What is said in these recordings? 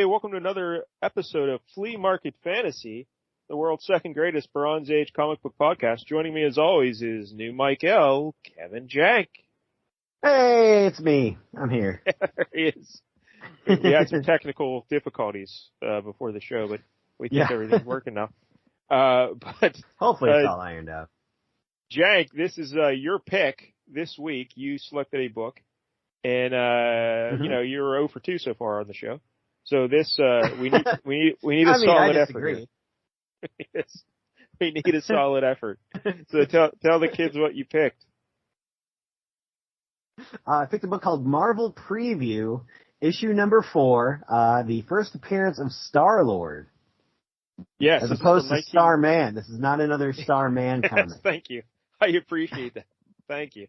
welcome to another episode of Flea Market Fantasy, the world's second greatest Bronze Age comic book podcast. Joining me as always is new Mike L, Kevin Jank. Hey, it's me. I'm here. There he is. We had some technical difficulties before the show, but we think everything's working now. But hopefully it's all ironed out. Jank, this is your pick this week. You selected a book, and you know, you're 0 for 2 so far on the show. So this we need a solid effort here. Yes, we need a solid effort. So tell the kids what you picked. I picked a book called Marvel Preview, issue number 4, the first appearance of Star-Lord. Yes, as opposed to Starman. This is not another Starman comic. Yes, thank you. I appreciate that. Thank you.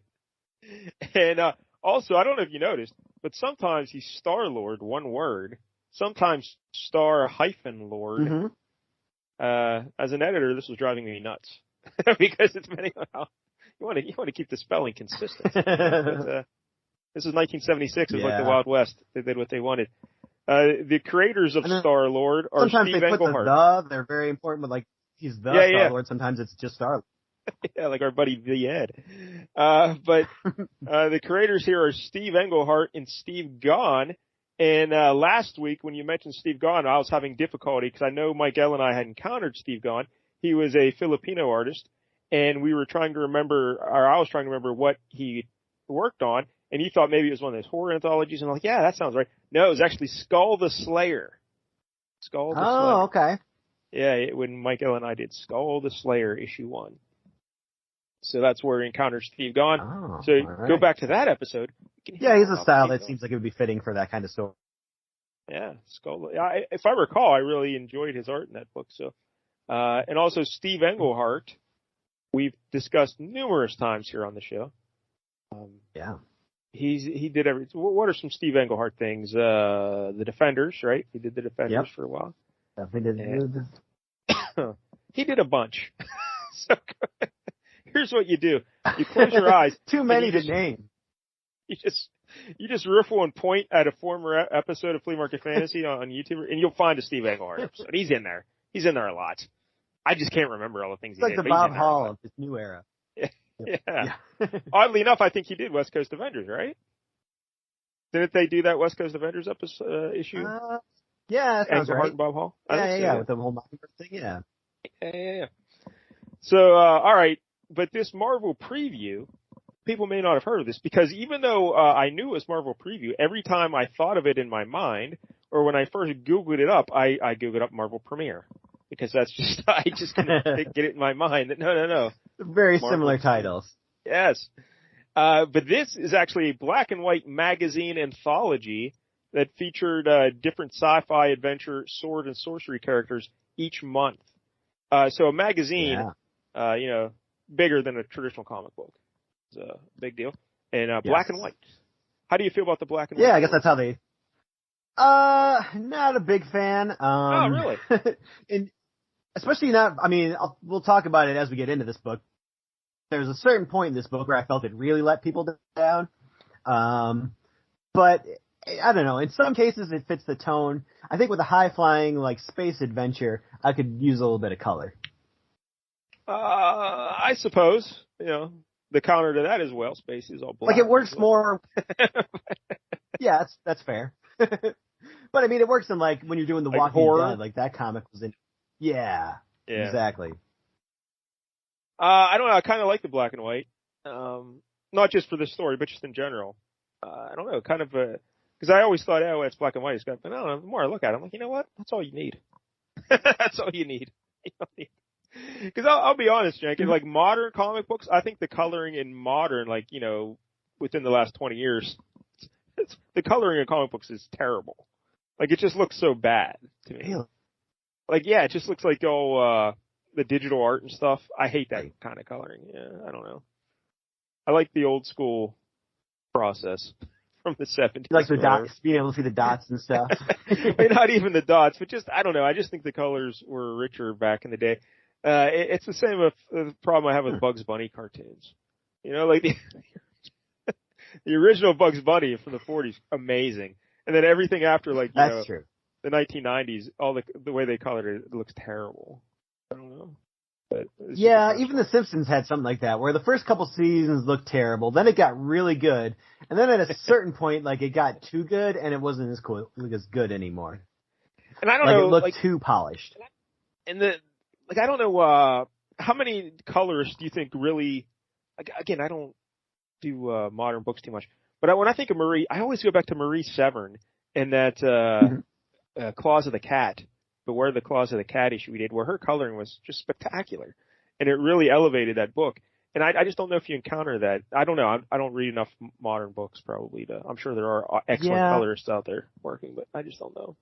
And also, I don't know if you noticed, but sometimes he's Star-Lord, one word. Sometimes Star-Lord. Mm-hmm. As an editor, this was driving me nuts because it's many. You want to keep the spelling consistent. But, this is 1976. It was like the Wild West. They did what they wanted. The creators of Star-Lord are sometimes Steve they Englehart. Put they're very important, but like he's the Star-Lord. Sometimes it's just Star-Lord. Yeah, like our buddy the Ed. But the creators here are Steve Englehart and Steve Gahn. And last week, when you mentioned Steve Gahn, I was having difficulty because I know Mike L and I had encountered Steve Gahn. He was a Filipino artist, and we were trying to remember, or I was trying to remember what he worked on, and he thought maybe it was one of those horror anthologies. And I'm like, yeah, that sounds right. No, it was actually Skull the Slayer. Skull the Slayer. Oh, okay. Yeah, when Mike L and I did Skull the Slayer issue 1. So that's where he encounters Steve Gahn. Oh, so go back to that episode. Yeah, he's a style that seems like it would be fitting for that kind of story. Yeah, Skull. If I recall, I really enjoyed his art in that book. So, and also Steve Englehart, we've discussed numerous times here on the show. He did every. What are some Steve Englehart things? The Defenders, right? He did the Defenders for a while. Definitely did. He did a bunch. So here's what you do: you close your eyes. Too many to name. You just riffle and point at a former episode of Flea Market Fantasy on YouTube, and you'll find a Steve Englehart episode. He's in there. He's in there a lot. I just can't remember all the things he did. It's like the Bob Hall of this new era. Yeah. Oddly enough, I think he did West Coast Avengers, right? Didn't they do that West Coast Avengers issue? Yeah, that sounds Englehart right. and Bob Hall? Yeah, with the whole Mockingbird thing, Yeah. So, all right, but this Marvel Preview, people may not have heard of this because even though I knew it was Marvel Preview, every time I thought of it in my mind, or when I first Googled it up, I Googled up Marvel Premiere because that's just, I just couldn't get it in my mind that no. Very Marvel similar titles. Yes. But this is actually a black and white magazine anthology that featured different sci-fi, adventure, sword, and sorcery characters each month. So a magazine, bigger than a traditional comic book. It's a big deal. And black and white. How do you feel about the black and white? Yeah, I guess that's how they... not a big fan. Oh, really? And especially not... I mean, we'll talk about it as we get into this book. There's a certain point in this book where I felt it really let people down. But I don't know. In some cases, it fits the tone. I think with a high-flying, like, space adventure, I could use a little bit of color. I suppose, the counter to that is, well, space is all black. Like, it works more... Yeah, that's fair. But, I mean, it works in, like, when you're doing The Walking Dead. Like, that comic was in... Yeah, exactly. I don't know. I kind of like the black and white. Not just for this story, but just in general. I don't know, kind of because I always thought, it's black and white. It's got, but no, the more I look at it, I'm like, you know what? That's all you need. That's all you need. Because I'll be honest, Jank, in like modern comic books, I think the coloring in modern, like, within the last 20 years, the coloring in comic books is terrible. Like, it just looks so bad to me. Really? Like, yeah, it just looks like all the digital art and stuff. I hate that kind of coloring. Yeah, I don't know. I like the old school process from the 70s. Like the dots, being able to see the dots and stuff. Not even the dots, but just, I don't know. I just think the colors were richer back in the day. It's the same with the problem I have with Bugs Bunny cartoons. Like the original Bugs Bunny from the 40s, amazing. And then everything after, like, That's true. the 1990s, all the way they colored it, it looks terrible. I don't know. But yeah, even The Simpsons had something like that, where the first couple seasons looked terrible, then it got really good, and then at a certain point, like, it got too good, and it wasn't as cool, as good anymore. And I don't know, it looked too polished. And I don't know, how many colorists do you think really, again, I don't do modern books too much, but when I think of Marie, I always go back to Marie Severn and that Claws of the Cat, Beware the Claws of the Cat issue we did, where her coloring was just spectacular, and it really elevated that book. And I just don't know if you encounter that. I don't know. I don't read enough modern books probably I'm sure there are excellent colorists out there working, but I just don't know.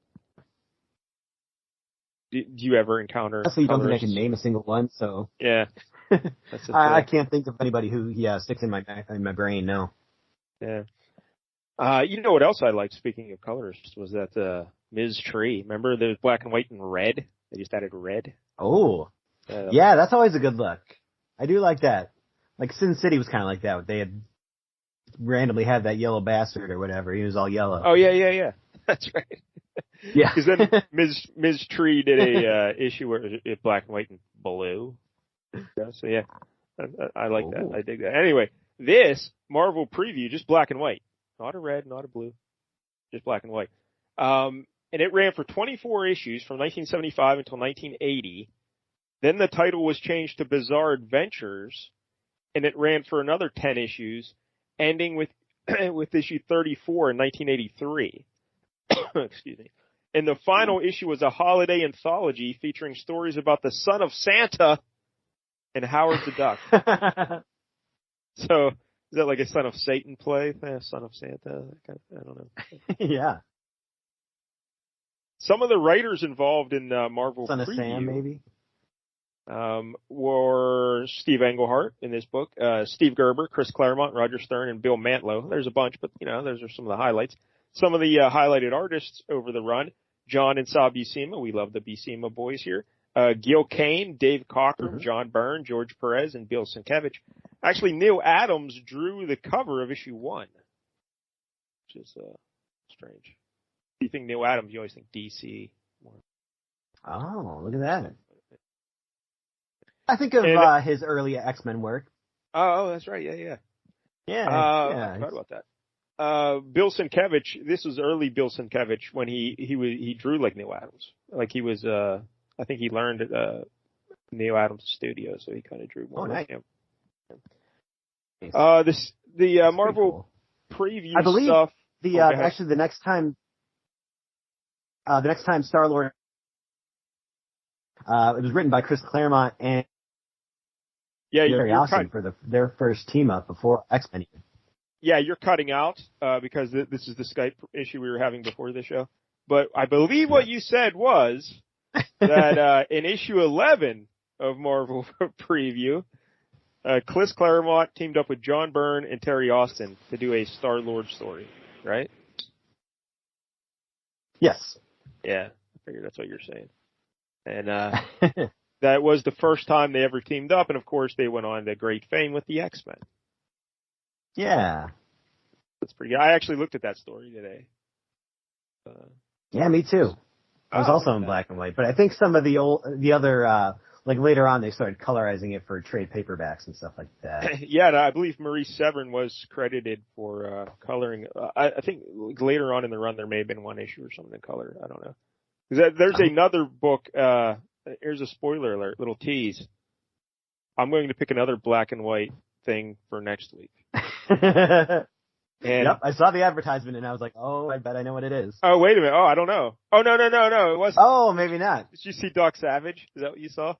Do you ever encounter? So you don't think I can name a single one? So yeah, I can't think of anybody who sticks in my brain. No. Yeah. You know what else I liked? Speaking of colorists, was that Ms. Tree. Remember there was black and white and red. They just added red. Oh, yeah, that's always a good look. I do like that. Like Sin City was kind of like that. They had randomly had that yellow bastard or whatever. He was all yellow. Oh yeah. That's right. Yeah. Because then Ms. Tree did a issue where it was black and white and blue. Yeah, so yeah, I like that. I dig that. Anyway, this Marvel preview, just black and white. Not a red, not a blue. Just black and white. And it ran for 24 issues from 1975 until 1980. Then the title was changed to Bizarre Adventures, and it ran for another 10 issues, ending with issue 34 in 1983. Excuse me. And the final issue was a holiday anthology featuring stories about the son of Santa and Howard the Duck. So, is that like a son of Satan play? Son of Santa? I don't know. Yeah. Some of the writers involved in Marvel Son preview, of Sam, maybe? were Steve Englehart in this book, Steve Gerber, Chris Claremont, Roger Stern, and Bill Mantlo. There's a bunch, but, those are some of the highlights. Some of the highlighted artists over the run, John and Sal Buscema. We love the Buscema boys here. Gil Kane, Dave Cockrum, John Byrne, George Perez, and Bill Sienkiewicz. Actually, Neil Adams drew the cover of issue 1, which is strange. If you think Neil Adams, you always think DC. Oh, look at that. I think of his early X-Men work. Oh, that's right. Yeah. I forgot about that. Bill Sienkiewicz, this was early Bill Sienkiewicz when he drew like Neil Adams. Like he was, I think he learned at Neil Adams' studio, so he kind of drew more like him. Nice. The Marvel preview I believe stuff. Actually the next time Star-Lord, it was written by Chris Claremont and Jerry Austin for their first team up before X-Men. Yeah, you're cutting out because this is the Skype issue we were having before the show. But I believe what you said was that in issue 11 of Marvel Preview, Chris Claremont teamed up with John Byrne and Terry Austin to do a Star-Lord story, right? Yes. Yeah, I figured that's what you're saying. And that was the first time they ever teamed up, and of course they went on to great fame with the X-Men. Yeah. That's pretty good. I actually looked at that story today. Yeah, me too. I was also in black and white, but I think some of the other, like later on they started colorizing it for trade paperbacks and stuff like that. Yeah, I believe Marie Severn was credited for coloring. I think later on in the run there may have been one issue or something in color. I don't know. There's another book, here's a spoiler alert, little tease. I'm going to pick another black and white thing for next week. Yep, I saw the advertisement and I was like, oh, I bet I know what it is. Oh, wait a minute. Oh, I don't know. Oh, no, it wasn't. Oh, maybe not. Did you see Doc Savage? Is that what you saw?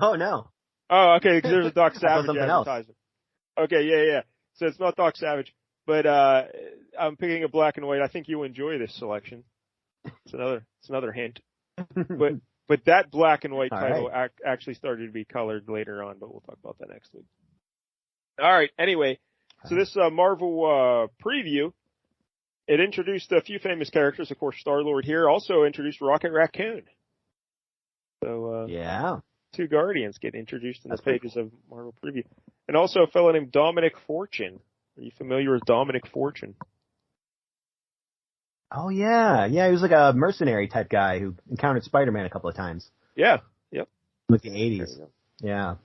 Oh, no. Oh, okay, because there's a Doc Savage advertisement. Else. Okay, yeah. So it's not Doc Savage, but I'm picking a black and white. I think you'll enjoy this selection. It's another hint. But that black and white title actually started to be colored later on, but we'll talk about that next week. All right. Anyway, so this Marvel preview, it introduced a few famous characters. Of course, Star-Lord here. Also introduced Rocket Raccoon. So yeah, 2 Guardians get introduced in the pages of Marvel preview, and also a fellow named Dominic Fortune. Are you familiar with Dominic Fortune? Oh yeah, yeah. He was like a mercenary type guy who encountered Spider-Man a couple of times. Yeah. Yep. Like the 80s. Yeah.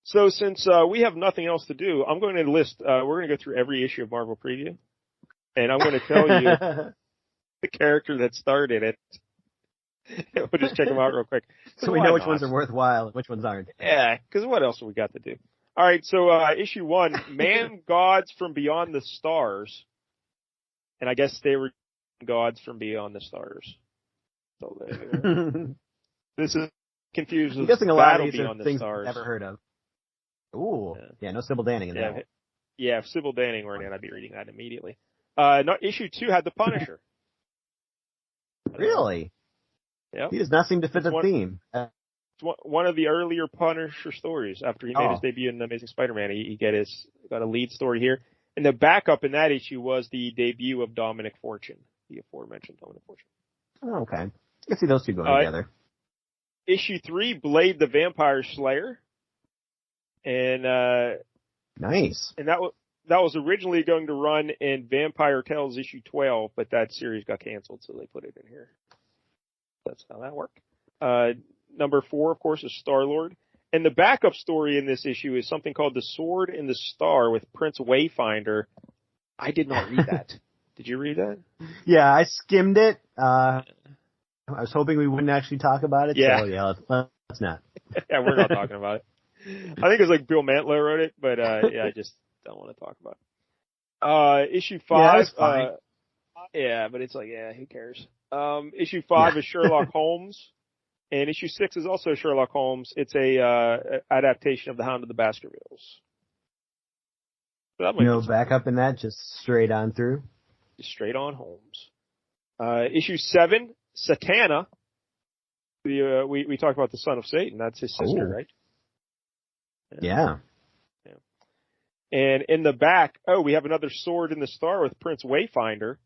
So since we have nothing else to do, I'm going to list. We're going to go through every issue of Marvel Preview, and I'm going to tell you the character that started it. We'll just check them out real quick. So we know which ones are worthwhile and which ones aren't. Yeah, because what else have we got to do? All right, so issue 1, Man Gods from Beyond the Stars. And I guess they were gods from beyond the stars. So this is confused with I'm guessing a lot of these Beyond are the things Stars. I've never heard of. Ooh. Yeah, no Sybil Danning in that. Yeah, if Sybil Danning were in it, I'd be reading that immediately. Issue 2 had the Punisher. Really? Yeah. He does not seem to fit the theme. It's one of the earlier Punisher stories. After he made his debut in Amazing Spider-Man, he got a lead story here. And the backup in that issue was the debut of Dominic Fortune, the aforementioned Dominic Fortune. Oh, okay. I can see those two going together. Issue 3, Blade the Vampire Slayer. And nice. And that was originally going to run in Vampire Tales issue 12, but that series got canceled, so they put it in here. That's how that worked. Number 4, of course, is Star-Lord. And the backup story in this issue is something called The Sword and the Star with Prince Wayfinder. I did not read that. Did you read that? Yeah, I skimmed it. I was hoping we wouldn't actually talk about it. Yeah. So yeah, let's not. Yeah, we're not talking about it. I think it was like Bill Mantlo wrote it, but yeah, I just don't want to talk about it. Issue 5. Yeah, but it's like, yeah, who cares? Issue 5 is Sherlock Holmes. And issue 6 is also Sherlock Holmes. It's a adaptation of The Hound of the Baskervilles. So no backup in that, just straight on through. Just straight on Holmes. Issue 7, Satana. We talked about the son of Satan. That's his sister, right? Yeah. And in the back, we have another Sword in the Star with Prince Wayfinder.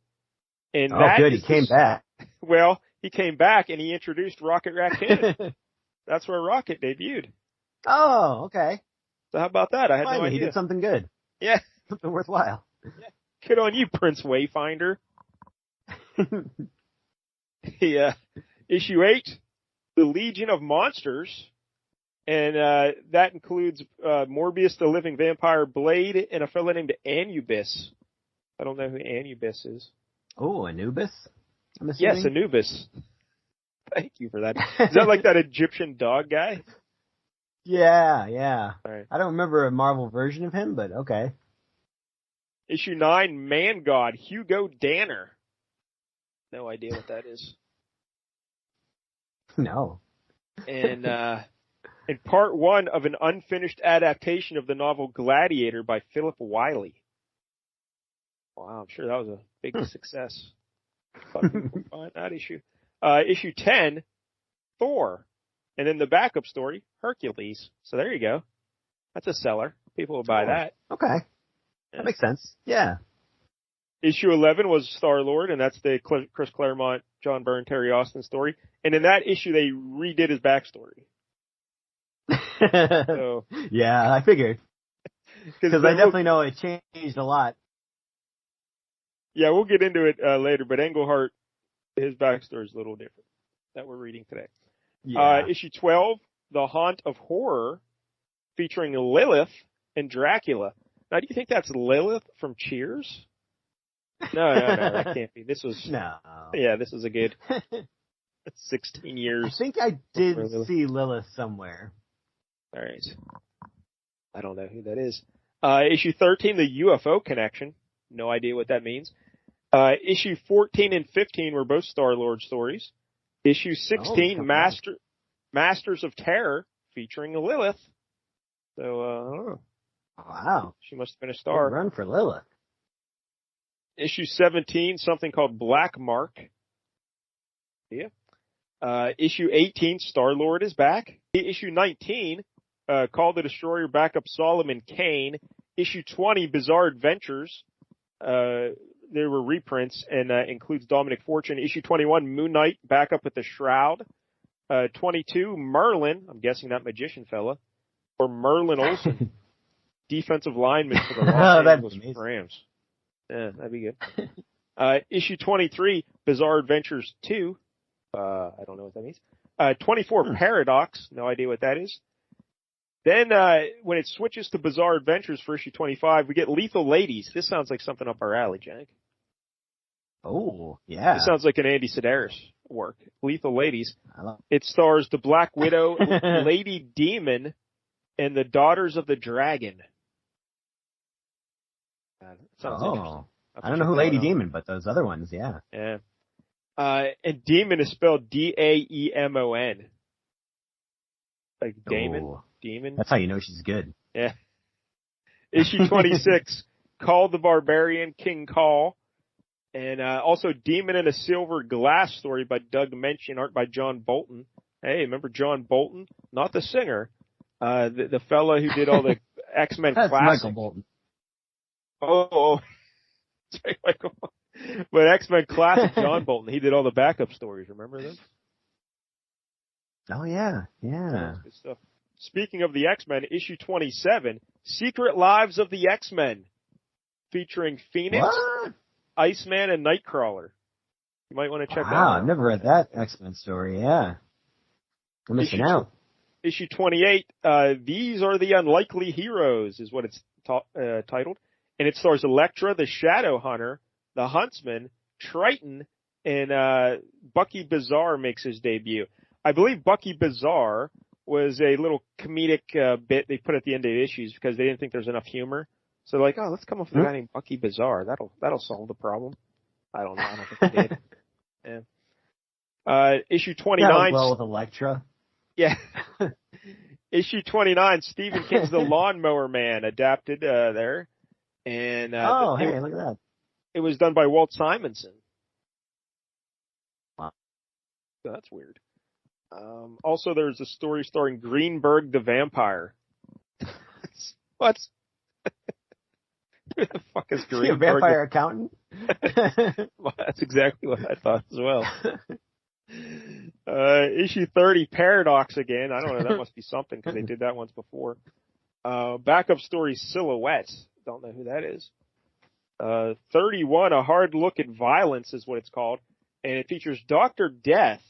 And good. He came back. Well, he came back and he introduced Rocket Raccoon. That's where Rocket debuted. Oh, okay. So how about that? I had no idea. He did something good. Yeah. Something worthwhile. Yeah. Good on you, Prince Wayfinder. Yeah. Issue 8, The Legion of Monsters. And that includes Morbius, the Living Vampire, Blade, and a fellow named Anubis. I don't know who Anubis is. Oh, Anubis? Yes, Anubis. Thank you for that. Is that like that Egyptian dog guy? Yeah, yeah. All right. I don't remember a Marvel version of him, but okay. Issue 9, Man God, Hugo Danner. No idea what that is. No. And in part 1 of an unfinished adaptation of the novel Gladiator by Philip Wiley. Wow, I'm sure that was a big success. Find that issue. Issue 10, Thor. And then the backup story, Hercules. So there you go. That's a seller. People will buy that. Okay. That makes sense. Yeah. Issue 11 was Star-Lord, and that's the Chris Claremont, John Byrne, Terry Austin story. And in that issue, they redid his backstory. So, yeah, I figured. Because I definitely know it changed a lot. Yeah, we'll get into it later, but Englehart, his backstory is a little different that we're reading today. Yeah. Issue 12, The Haunt of Horror, featuring Lilith and Dracula. Now, do you think that's Lilith from Cheers? No, that can't be. This was this was a good 16 years. I think I did see Lilith somewhere. All right. I don't know who that is. Issue 13, The UFO Connection. No idea what that means. Issue 14 and 15 were both Star-Lord stories. Issue 16, Masters of Terror, featuring Lilith. So, I don't know. Wow. She must have been a star. Good run for Lilith. Issue 17, something called Black Mark. Yeah. Issue 18, Star-Lord is back. Issue 19, Call the Destroyer backup Solomon Kane. Issue 20, Bizarre Adventures. There were reprints and includes Dominic Fortune. Issue 21, Moon Knight backup at the Shroud. 22, Merlin. I'm guessing that magician fella. Or Merlin Olsen. Defensive lineman for the Los Angeles Rams. Yeah, that'd be good. Issue 23, Bizarre Adventures 2. I don't know what that means. 24, Paradox. No idea what that is. Then, when it switches to Bizarre Adventures for issue 25, we get Lethal Ladies. This sounds like something up our alley, Jack. Oh, yeah. This sounds like an Andy Sedaris work. Lethal Ladies. It stars the Black Widow, Lady Demon, and the Daughters of the Dragon. Sounds interesting. I don't know who Lady Demon, but those other ones, yeah. Yeah. And Demon is spelled Daemon. Like Damon. Ooh. Demon. That's how you know she's good. Yeah. Issue 26, Call the Barbarian, King Call. And also Demon in a Silver Glass story by Doug Mention, art by John Bolton. Hey, remember John Bolton? Not the singer. The fella who did all the X-Men That's classics. Michael Bolton. Oh. Michael. But X-Men classic John Bolton, he did all the backup stories. Remember them? Oh, yeah. Yeah. Good stuff. Speaking of the X-Men, issue 27, Secret Lives of the X-Men, featuring Phoenix, What? Iceman, and Nightcrawler. You might want to check that out. Wow, I've never read that X-Men story, yeah. I'm missing out. Issue 28, These Are the Unlikely Heroes is what it's titled. And it stars Elektra, the Shadow Hunter, the Huntsman, Triton, and Bucky Bizarre makes his debut. I believe Bucky Bizarre was a little comedic bit they put at the end of the issues because they didn't think there was enough humor. So they're like, oh, let's come up with a guy named Bucky Bizarre. That'll solve the problem. I don't know. I don't think they did. Yeah. Issue 29. That well with Elektra. Yeah. Issue 29, Stephen King's The Lawnmower Man adapted there. And hey, look at that. It was done by Walt Simonson. Wow. So that's weird. Also, there's a story starring Greenberg the Vampire. What? Who the fuck is Greenberg? Is he a vampire accountant? Well, that's exactly what I thought as well. Issue 30, Paradox again. I don't know, that must be something because they did that once before. Backup story, Silhouette. Don't know who that is. 31, A Hard Look at Violence is what it's called. And it features Dr. Death,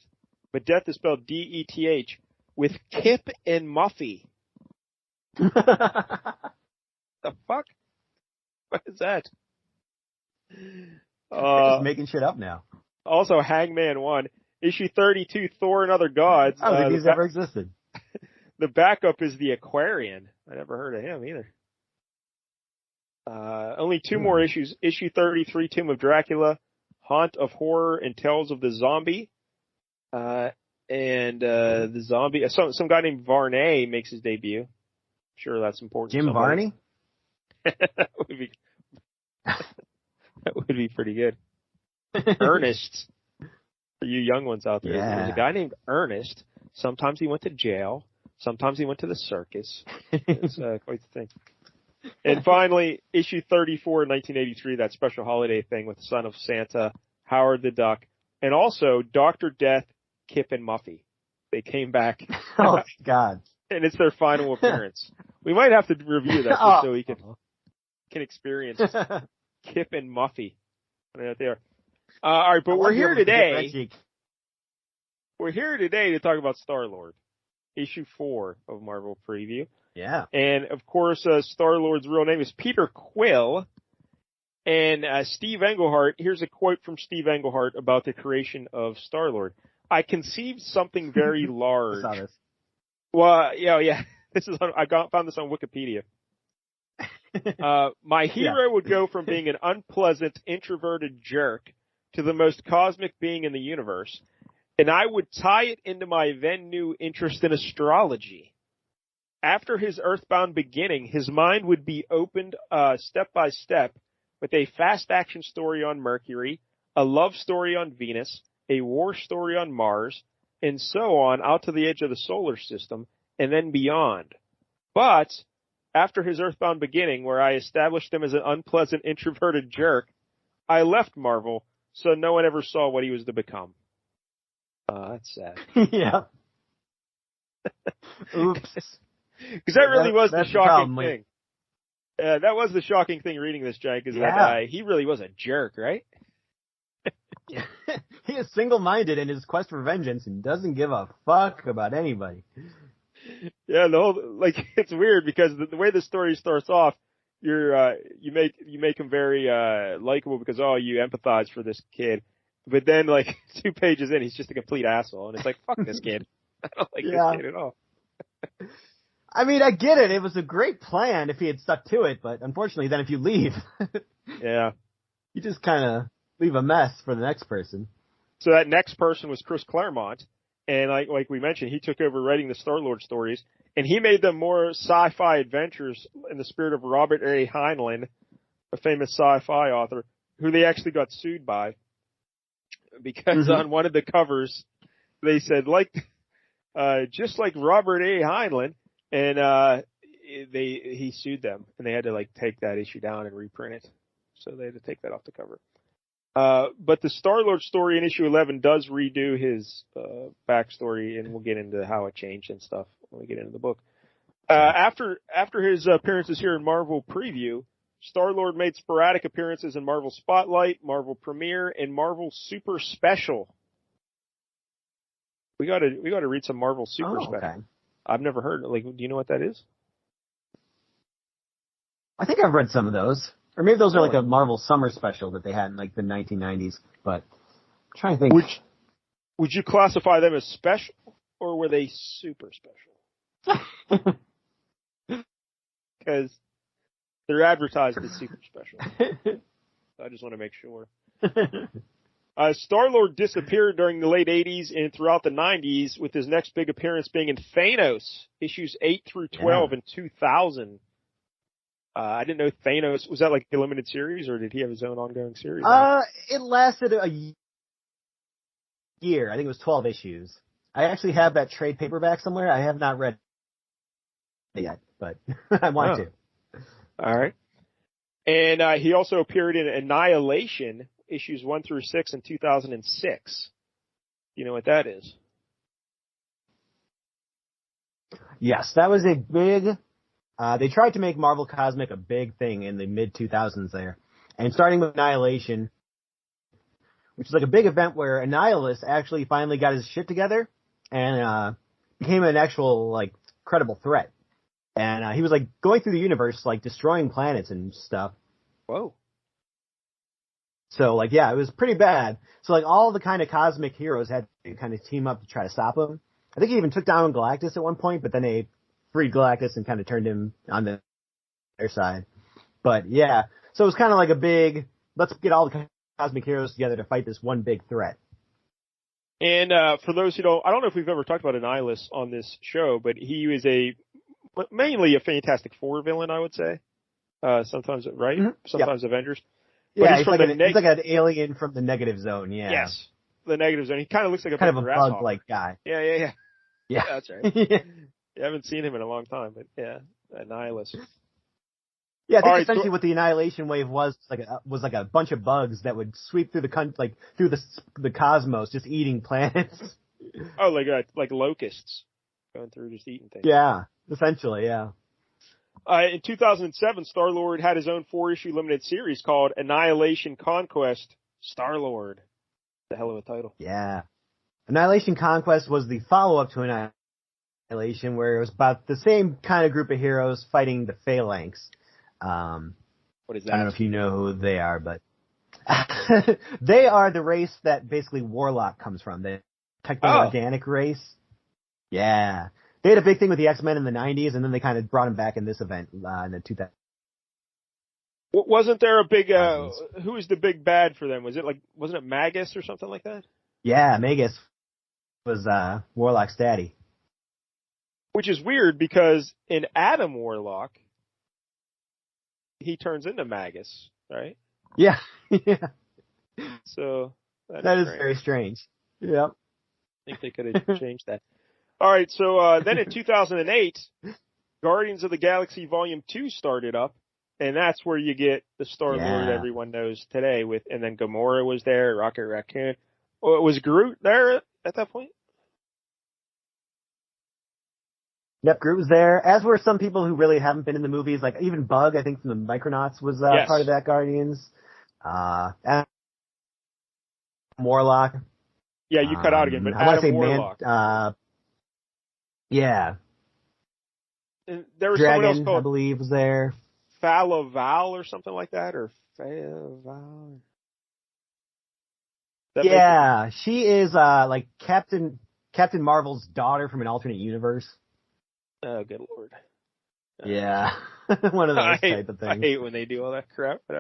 but Death is spelled D-E-T-H, with Kip and Muffy. The fuck? What is that? Just making shit up now. Also, Hangman 1. Issue 32, Thor and Other Gods. I don't think these ever existed. The backup is the Aquarian. I never heard of him either. Only two more issues. Issue 33, Tomb of Dracula, Haunt of Horror and Tales of the Zombie. The zombie, some guy named Varney makes his debut. Sure, that's important. Jim Varney? That would be pretty good. Ernest. For you young ones out there. Yeah. There's a guy named Ernest. Sometimes he went to jail. Sometimes he went to the circus. It's quite the thing. And finally, issue 34, 1983, that special holiday thing with the Son of Santa, Howard the Duck, and also Dr. Death, Kip, and Muffy. They came back. Oh, God. And it's their final appearance. We might have to review that just so we can experience Kip and Muffy. I don't know what they are. All right, but we're here today. We're here today to talk about Star-Lord, issue 4 of Marvel Preview. Yeah. And, of course, Star-Lord's real name is Peter Quill. And Steve Englehart, here's a quote from Steve Englehart about the creation of Star-Lord. I conceived something very large. I saw this. Well, yeah. Found this on Wikipedia. My hero would go from being an unpleasant, introverted jerk to the most cosmic being in the universe, and I would tie it into my then new interest in astrology. After his earthbound beginning, his mind would be opened step by step with a fast action story on Mercury, a love story on Venus, a war story on Mars, and so on out to the edge of the solar system, and then beyond. But after his earthbound beginning, where I established him as an unpleasant, introverted jerk, I left Marvel, so no one ever saw what he was to become. That's sad. Yeah. Oops. Because that really was the shocking thing. With... That was the shocking thing reading this, Jake, is that he really was a jerk, right? He is single-minded in his quest for vengeance and doesn't give a fuck about anybody. Yeah, it's weird because the way the story starts off, you make him very likable because you empathize for this kid, but then like 2 pages in, he's just a complete asshole, and it's like, fuck this kid. I don't like this kid at all. I mean, I get it. It was a great plan if he had stuck to it, but unfortunately, then if you leave, yeah, you just kind of leave a mess for the next person. So that next person was Chris Claremont, and like we mentioned, he took over writing the Star-Lord stories, and he made them more sci-fi adventures in the spirit of Robert A. Heinlein, a famous sci-fi author, who they actually got sued by because on one of the covers they said just like Robert A. Heinlein, and he sued them, and they had to like take that issue down and reprint it, so they had to take that off the cover. But the Star-Lord story in issue 11 does redo his backstory, and we'll get into how it changed and stuff when we get into the book. After his appearances here in Marvel Preview, Star-Lord made sporadic appearances in Marvel Spotlight, Marvel Premiere, and Marvel Super Special. We gotta read some Marvel Super Special. Okay. I've never heard. Do you know what that is? I think I've read some of those. Or maybe those are like a Marvel Summer Special that they had in like the 1990s. But I'm trying to think. Would you classify them as special, or were they super special? Because they're advertised as super special. So I just want to make sure. Star-Lord disappeared during the late 80s and throughout the 90s, with his next big appearance being in Thanos, issues 8 through 12 in 2000. I didn't know Thanos, was that like a limited series, or did he have his own ongoing series? It lasted a year. I think it was 12 issues. I actually have that trade paperback somewhere. I have not read it yet, but I want to. All right. And he also appeared in Annihilation, issues 1 through 6 in 2006. You know what that is? Yes, that was a big... they tried to make Marvel Cosmic a big thing in the mid-2000s there. And starting with Annihilation, which is like a big event where Annihilus actually finally got his shit together and became an actual, like, credible threat. And he was, like, going through the universe, like, destroying planets and stuff. Whoa. So, like, yeah, it was pretty bad. So, like, all the kind of cosmic heroes had to kind of team up to try to stop him. I think he even took down Galactus at one point, but then they freed Galactus and kind of turned him on their side. But yeah, so it was kind of like a big, let's get all the cosmic heroes together to fight this one big threat. And for those who don't, I don't know if we've ever talked about Annihilus on this show, but he is mainly a Fantastic Four villain, I would say. Sometimes, right? Mm-hmm. Sometimes yep. Avengers. But he's like an alien from the negative zone, yeah. Yes, the negative zone. He kind of looks like kind of a bug-like guy. Yeah. Yeah, that's right. You haven't seen him in a long time, but yeah, Annihilus. Yeah, I think essentially what the Annihilation Wave was like a bunch of bugs that would sweep through through the cosmos, just eating planets. Oh, like locusts going through, just eating things. Yeah, essentially, yeah. In 2007, Star-Lord had his own 4-issue limited series called Annihilation Conquest Star-Lord. The hell of a title. Yeah. Annihilation Conquest was the follow-up to Annihilation, where it was about the same kind of group of heroes fighting the Phalanx. What is that? I don't know if you know who they are, but they are the race that basically Warlock comes from, the techno-organic race. Yeah. They had a big thing with the X-Men in the 90s, and then they kind of brought him back in this event in the 2000s. Wasn't there a big, who was the big bad for them? Wasn't it Magus or something like that? Yeah, Magus was Warlock's daddy. Which is weird because in Adam Warlock, he turns into Magus, right? Yeah. Yeah. So that is very strange. Yep. I think they could have changed that. All right, so then in 2008, Guardians of the Galaxy Volume 2 started up, and that's where you get the Star-Lord everyone knows today and then Gamora was there, Rocket Raccoon. Was Groot there at that point? Yep, Groot was there, as were some people who really haven't been in the movies, like even Bug, I think from the Micronauts was part of that Guardians. Warlock. Yeah, you cut out again, but I want to Adam say Warlock. Yeah. And there was someone else Dragon, I called believe, was there. Falaval or something like that, or Falaval. That make it? Yeah, she is like Captain Marvel's daughter from an alternate universe. Oh, good lord. Yeah, one of those type of I things. hate when they do all that crap, but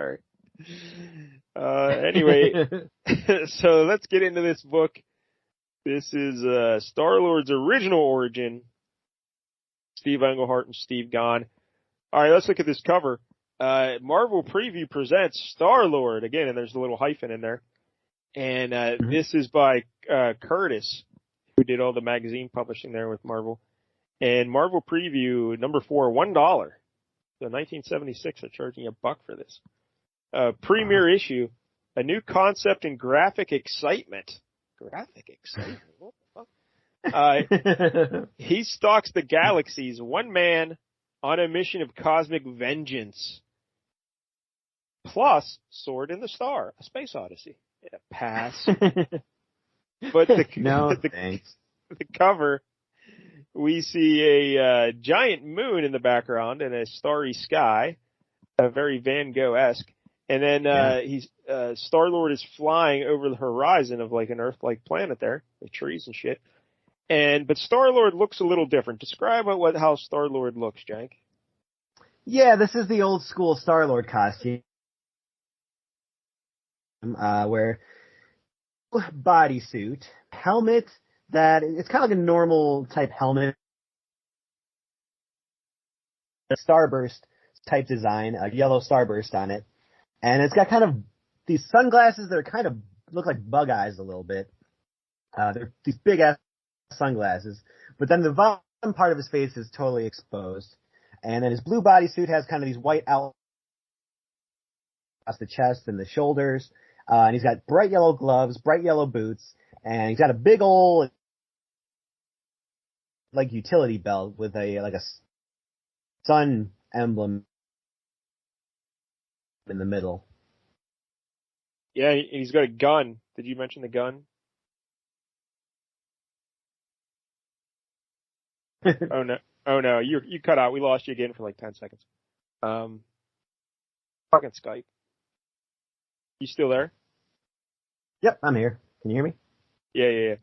alright. Anyway, so let's get into this book. This is Star-Lord's original origin. Steve Englehart and Steve Gahn. Alright, let's look at this cover. Marvel Preview presents Star-Lord again, and there's a little hyphen in there. And this is by Curtis, who did all the magazine publishing there with Marvel. And Marvel Preview number 4, $1. So 1976, they're charging $1 for this. Premiere issue, a new concept in graphic excitement. Graphic excitement? What the fuck? He stalks the galaxies, one man on a mission of cosmic vengeance. Plus, Sword in the Star, a space odyssey. Yeah, pass. But no, thanks. The cover, we see a giant moon in the background and a starry sky, very Van Gogh-esque. And then he's Star-Lord is flying over the horizon of like an Earth-like planet there, with trees and shit. But Star-Lord looks a little different. Describe how Star-Lord looks, Jank. Yeah, this is the old school Star-Lord costume. Where bodysuit, helmet that it's kind of like a normal type helmet, a starburst type design, a yellow starburst on it, and it's got kind of these sunglasses that are kind of look like bug eyes a little bit. They're these big ass sunglasses, but then the bottom part of his face is totally exposed, and then his blue bodysuit has kind of these white outlines across the chest and the shoulders. And he's got bright yellow gloves, bright yellow boots, and he's got a big old like utility belt with a sun emblem in the middle. Yeah, he's got a gun. Did you mention the gun? Oh no, you cut out. We lost you again for like 10 seconds. Fucking Skype. You still there? Yep, I'm here. Can you hear me? Yeah.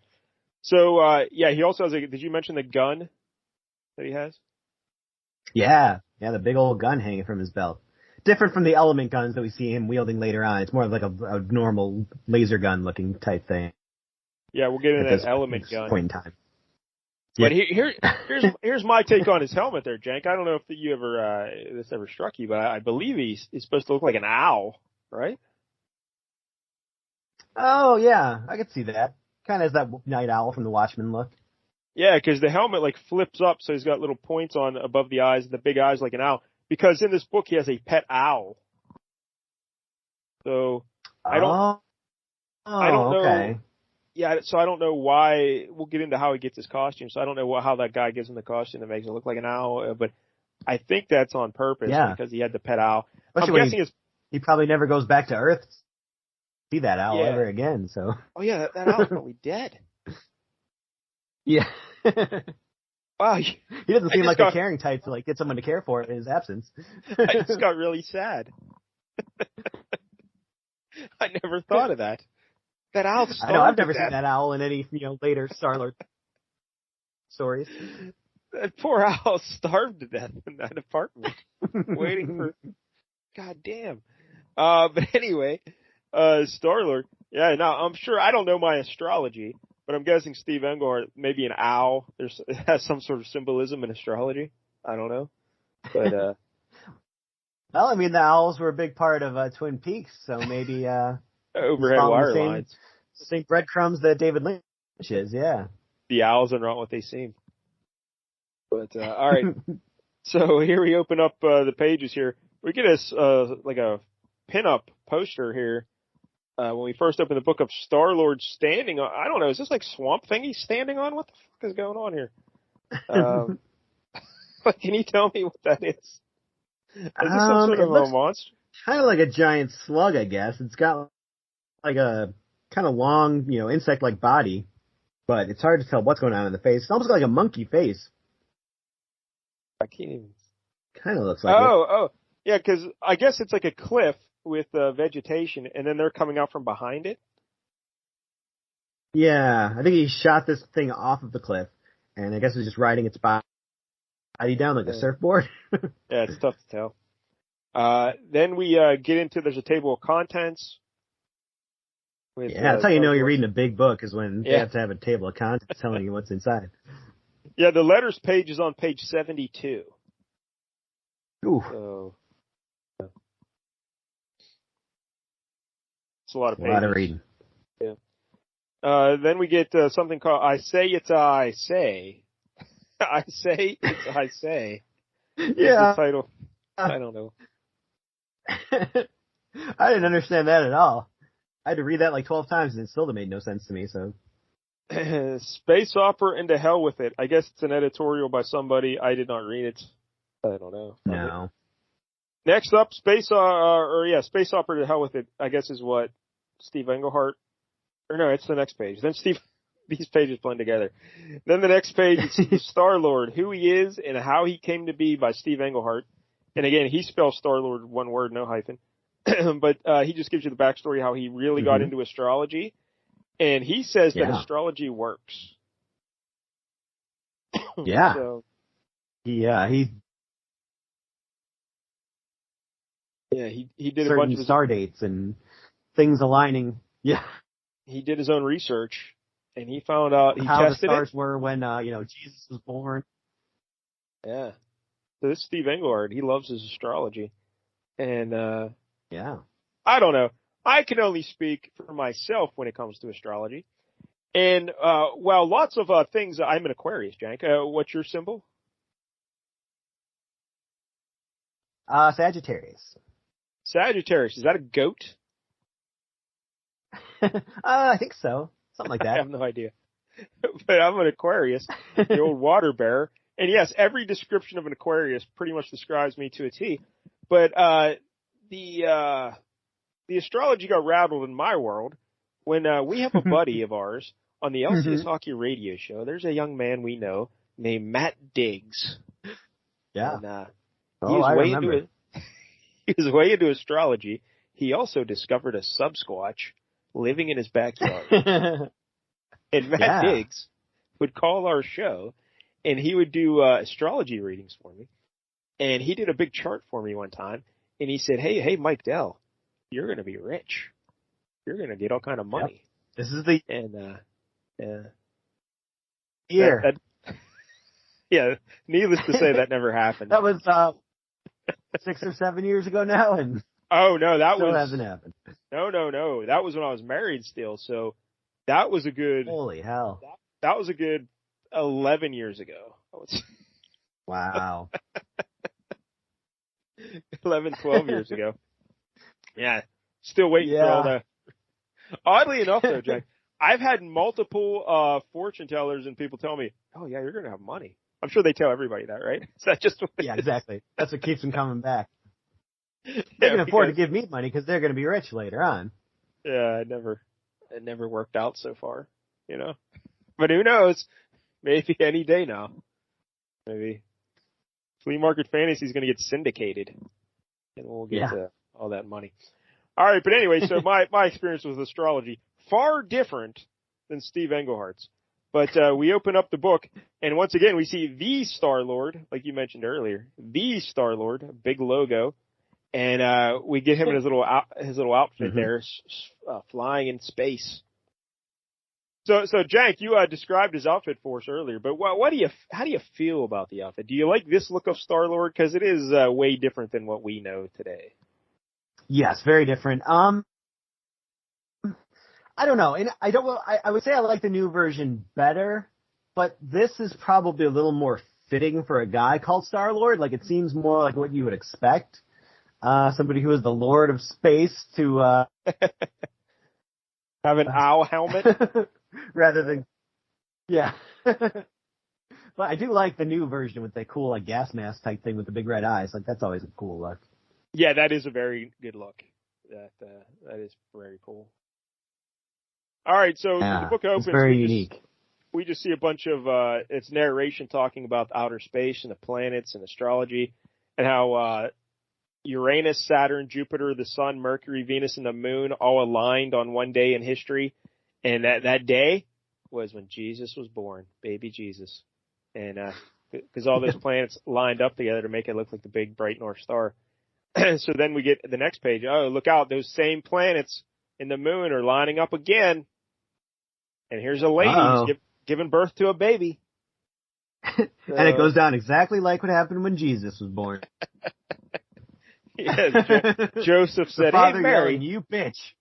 So, he also has did you mention the gun that he has? Yeah, the big old gun hanging from his belt. Different from the element guns that we see him wielding later on. It's more of like a normal laser gun looking type thing. Yeah, we'll get into that element gun. Point in time. But here's my take on his helmet there, Jank. I don't know if you ever this ever struck you, but I believe he's supposed to look like an owl, right? Oh yeah, I could see that. Kind of has that night owl from the Watchmen look. Yeah, because the helmet like flips up, so he's got little points on above the eyes, and the big eyes like an owl. Because in this book he has a pet owl. So I don't know. Okay. Yeah, so I don't know why. We'll get into how he gets his costume. So I don't know how that guy gives him the costume that makes it look like an owl. But I think that's on purpose because he had the pet owl. Especially I'm guessing he probably never goes back to Earth to see that owl ever again. So. Oh yeah, that owl's probably dead. Yeah. Wow. He doesn't seem like a caring type to like get someone to care for in his absence. I just got really sad. I never thought of that. That owl starved. I know, I've never seen that owl in any, later Star-Lord stories. That poor owl starved to death in that apartment, waiting for. God damn. But anyway, Star-Lord. Yeah, now I'm sure I don't know my astrology, but I'm guessing Steve Englehart, maybe an owl. It has some sort of symbolism in astrology. I don't know, but well, I mean, the owls were a big part of Twin Peaks, so maybe overhead wire lines. Same breadcrumbs that David Lynch is. Yeah, the owls are not what they seem. But all right, so here we open up the pages here. We get like a pinup poster here. When we first opened the book of Star-Lord standing on, I don't know, is this like Swamp Thing he's standing on? What the fuck is going on here? Can you tell me what that is? Is this some sort of a monster? Kind of like a giant slug, I guess. It's got like a kind of long, insect-like body, but it's hard to tell what's going on in the face. It's almost like a monkey face. I can't even. Kind of looks like Oh, yeah, because I guess it's like a cliff with vegetation, and then they're coming out from behind it. Yeah, I think he shot this thing off of the cliff, and I guess it was just riding its body down like a surfboard. Yeah, it's tough to tell. Then we get into there's a table of contents. With, that's how you know you're reading a big book, is when they have to have a table of contents telling you what's inside. Yeah, the letters page is on page 72. Ooh. So, it's a lot of pages. A lot of reading. Yeah. Then we get something called I Say It's I Say. I Say It's I Say. Yeah. The title. I don't know. I didn't understand that at all. I had to read that like 12 times and it still made no sense to me, so. Space Opera into Hell with It. I guess it's an editorial by somebody. I did not read it. I don't know. No. Next up, Space Opera to Hell with It, I guess is what Steve Englehart, or no, it's the next page. Then these pages blend together. Then the next page is Star-Lord, Who He Is and How He Came to Be by Steve Englehart. And again, he spells Star-Lord one word, no hyphen. But he just gives you the backstory how he really got into astrology. And he says that astrology works. Yeah. So, he did a bunch of star dates and things aligning. Yeah. He did his own research, and he found out how tested the stars were when Jesus was born. Yeah. So this is Steve Englehart. He loves his astrology, and I don't know. I can only speak for myself when it comes to astrology. And well, lots of things. I'm an Aquarius, Jank. What's your symbol? Sagittarius. Sagittarius. Is that a goat? I think so. Something like that. I have no idea. But I'm an Aquarius, the old water bearer. And yes, every description of an Aquarius pretty much describes me to a T. But the astrology got rattled in my world when we have a buddy of ours on the LCS Hockey Radio Show. There's a young man we know named Matt Diggs. Yeah. And, I remember. He was way into astrology. He also discovered a sub-squatch living in his backyard. And Matt Diggs would call our show, and he would do astrology readings for me. And he did a big chart for me one time, and he said, hey, Mike Dell, you're going to be rich. You're going to get all kind of money. Yep. This is the year. Needless to say, that never happened. That was 6 or 7 years ago now, and oh no, that still hasn't happened. No. That was when I was married still. So that was a good. Holy hell! That was a good 11 years ago. Wow. 11, 12 years ago. Yeah. Still waiting for all that. Oddly enough, though, Jack, I've had multiple fortune tellers and people tell me, "Oh yeah, you're going to have money." I'm sure they tell everybody that, right? Is that just what it is? Exactly. That's what keeps them coming back. They can afford to give me money because they're going to be rich later on. Yeah, it never worked out so far, But who knows? Maybe any day now. Maybe Flea Market Fantasy is going to get syndicated, and we'll get all that money. All right, but anyway, so my experience with astrology far different than Steve Englehart's. But we open up the book, and once again, we see the Star-Lord, like you mentioned earlier, the Star-Lord, big logo, and we get him in his little outfit there, flying in space. So Jank, you described his outfit for us earlier, but how do you feel about the outfit? Do you like this look of Star-Lord? Because it is way different than what we know today. Yes, very different. I don't know, and I would say I like the new version better, but this is probably a little more fitting for a guy called Star-Lord. Like, it seems more like what you would expect. Somebody who is the Lord of Space to have an owl helmet rather than But I do like the new version with the cool gas mask type thing with the big red eyes. Like, that's always a cool look. Yeah, that is a very good look. That is very cool. All right, so the Yeah, book it's opens. very unique. We just see a bunch of it's narration talking about outer space and the planets and astrology, and how Uranus, Saturn, Jupiter, the Sun, Mercury, Venus, and the Moon all aligned on one day in history, and that day was when Jesus was born, baby Jesus, and because all those planets lined up together to make it look like the big bright North Star. So then we get the next page. Oh, look out! Those same planets in the Moon are lining up again, and here's a lady who's giving birth to a baby. And it goes down exactly like what happened when Jesus was born. Yes, Joseph said, "Hey, Mary, yelling, you bitch."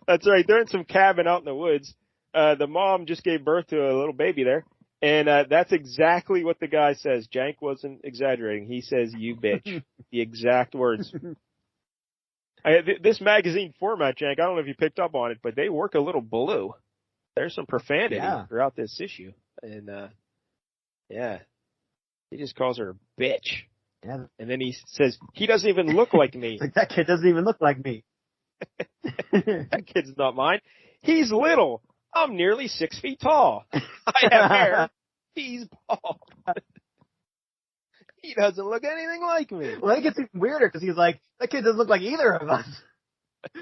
That's right. They're in some cabin out in the woods. The mom just gave birth to a little baby there. And that's exactly what the guy says. Jank wasn't exaggerating. He says, you bitch. The exact words. This magazine format, Jank, I don't know if you picked up on it, but they work a little blue. There's some profanity throughout this issue. And, he just calls her a bitch. Yeah. And then he says, he doesn't even look like me. Like, that kid doesn't even look like me. That kid's not mine. He's little. I'm nearly 6 feet tall. I have hair. He's bald. He doesn't look anything like me. Well, it gets even weirder because he's like, that kid doesn't look like either of us.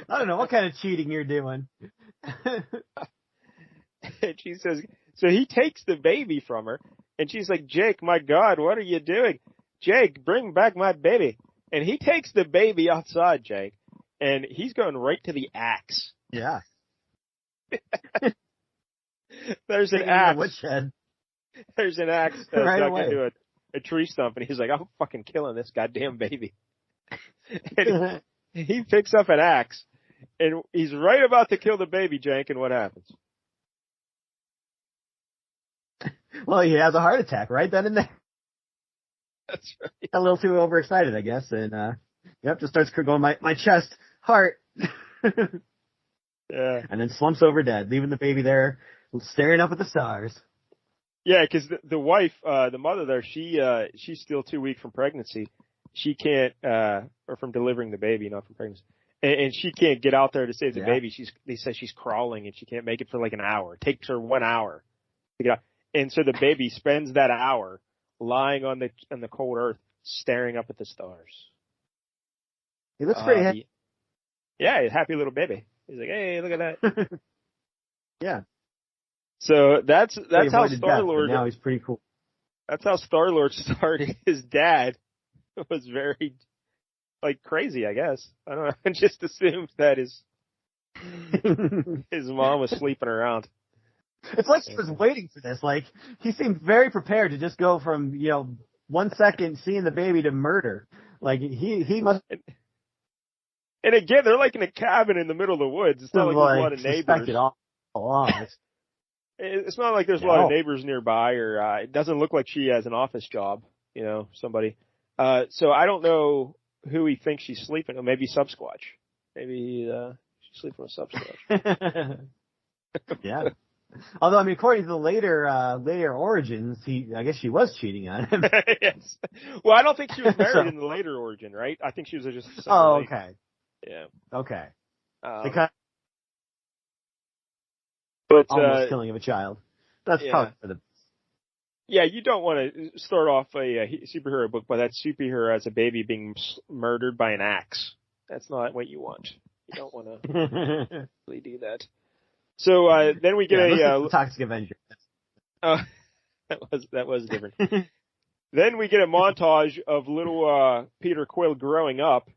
I don't know what kind of cheating you're doing. And she says, so he takes the baby from her, and she's like, Jake, my God, what are you doing? Jake, bring back my baby. And he takes the baby outside, Jake, and he's going right to the axe. Yeah. There's an axe. Woodshed. There's an axe right stuck away. into a tree stump, and he's like, I'm fucking killing this goddamn baby. And he picks up an axe, and he's right about to kill the baby, Jank, and what happens? Well, he has a heart attack right then and there. That's right. A little too overexcited, I guess, and just starts going my chest, heart. Yeah. And then slumps over dead, leaving the baby there, staring up at the stars. Yeah, because the wife, the mother there, she's still 2 weeks from pregnancy. She can't, or from delivering the baby, not from pregnancy. And she can't get out there to save the baby. They say she's crawling and she can't make it for like an hour. It takes her 1 hour to get out. And so the baby spends that hour lying on the cold earth, staring up at the stars. He looks pretty happy. Yeah, a happy little baby. He's like, hey, look at that. Yeah. So that's how Star-Lord. Now he's pretty cool. That's how Star-Lord started. His dad was very, like, crazy, I guess. I don't know. I just assumed that his mom was sleeping around. It's like he was waiting for this. Like, he seemed very prepared to just go from, 1 second seeing the baby to murder. Like, he must. And again, they're like in a cabin in the middle of the woods. It's not like there's a lot of neighbors. All along. It's not like there's a lot of neighbors nearby, or it doesn't look like she has an office job, somebody. So I don't know who he thinks she's sleeping with. Maybe Subsquatch. Maybe she's sleeping with Subsquatch. Yeah. Although, according to the later origins, I guess she was cheating on him. Yes. Well, I don't think she was married in the later origin, right? I think she was just. Okay. Yeah. Okay. But almost killing of a child. That's probably for the. Yeah, you don't want to start off a superhero book by that superhero as a baby being murdered by an axe. That's not what you want. You don't want to really do that. So then we get a Toxic Avenger. Oh, that was different. Then we get a montage of little Peter Quill growing up,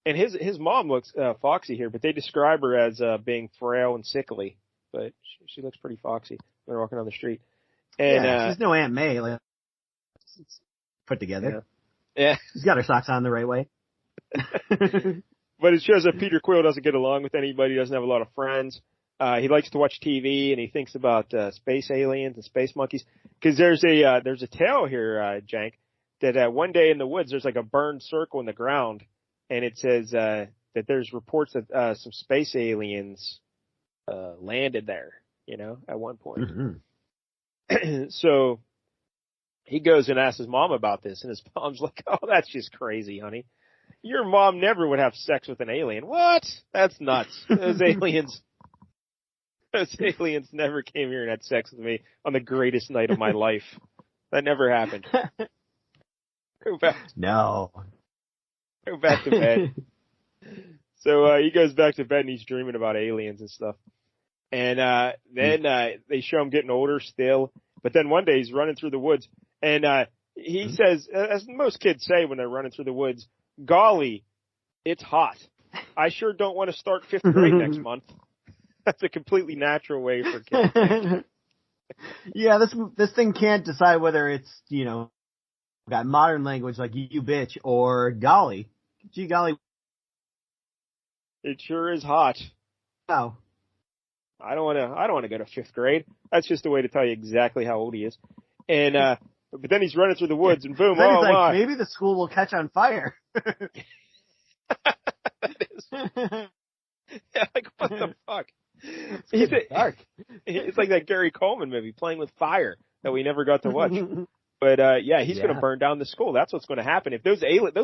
and his mom looks foxy here, but they describe her as being frail and sickly, but she looks pretty foxy when they're walking down the street. And she's no Aunt May, like put together. Yeah, she's got her socks on the right way. But it shows that Peter Quill doesn't get along with anybody, doesn't have a lot of friends. He likes to watch TV, and he thinks about space aliens and space monkeys. Because there's a tale here, Jank, that one day in the woods there's like a burned circle in the ground, and it says that there's reports that some space aliens landed there, at one point. Mm-hmm. So he goes and asks his mom about this, and his mom's like, "Oh, that's just crazy, honey." Your mom never would have sex with an alien. What? That's nuts. Those aliens never came here and had sex with me on the greatest night of my life. That never happened. Go back. No. Go back to bed. So he goes back to bed and he's dreaming about aliens and stuff. And then they show him getting older still. But then one day he's running through the woods and he says, as most kids say when they're running through the woods, golly, it's hot. I sure don't want to start 5th grade next month. That's a completely natural way for kids. Yeah, this thing can't decide whether it's, got modern language like you bitch or golly. Gee golly. It sure is hot. Oh. I don't want to go to 5th grade. That's just a way to tell you exactly how old he is. And but then he's running through the woods and boom, then oh he's like, my. Maybe the school will catch on fire. Yeah, like what the fuck? It's dark. It's like that Gary Coleman movie, Playing with Fire, that we never got to watch. But yeah, he's going to burn down the school. That's what's going to happen. If those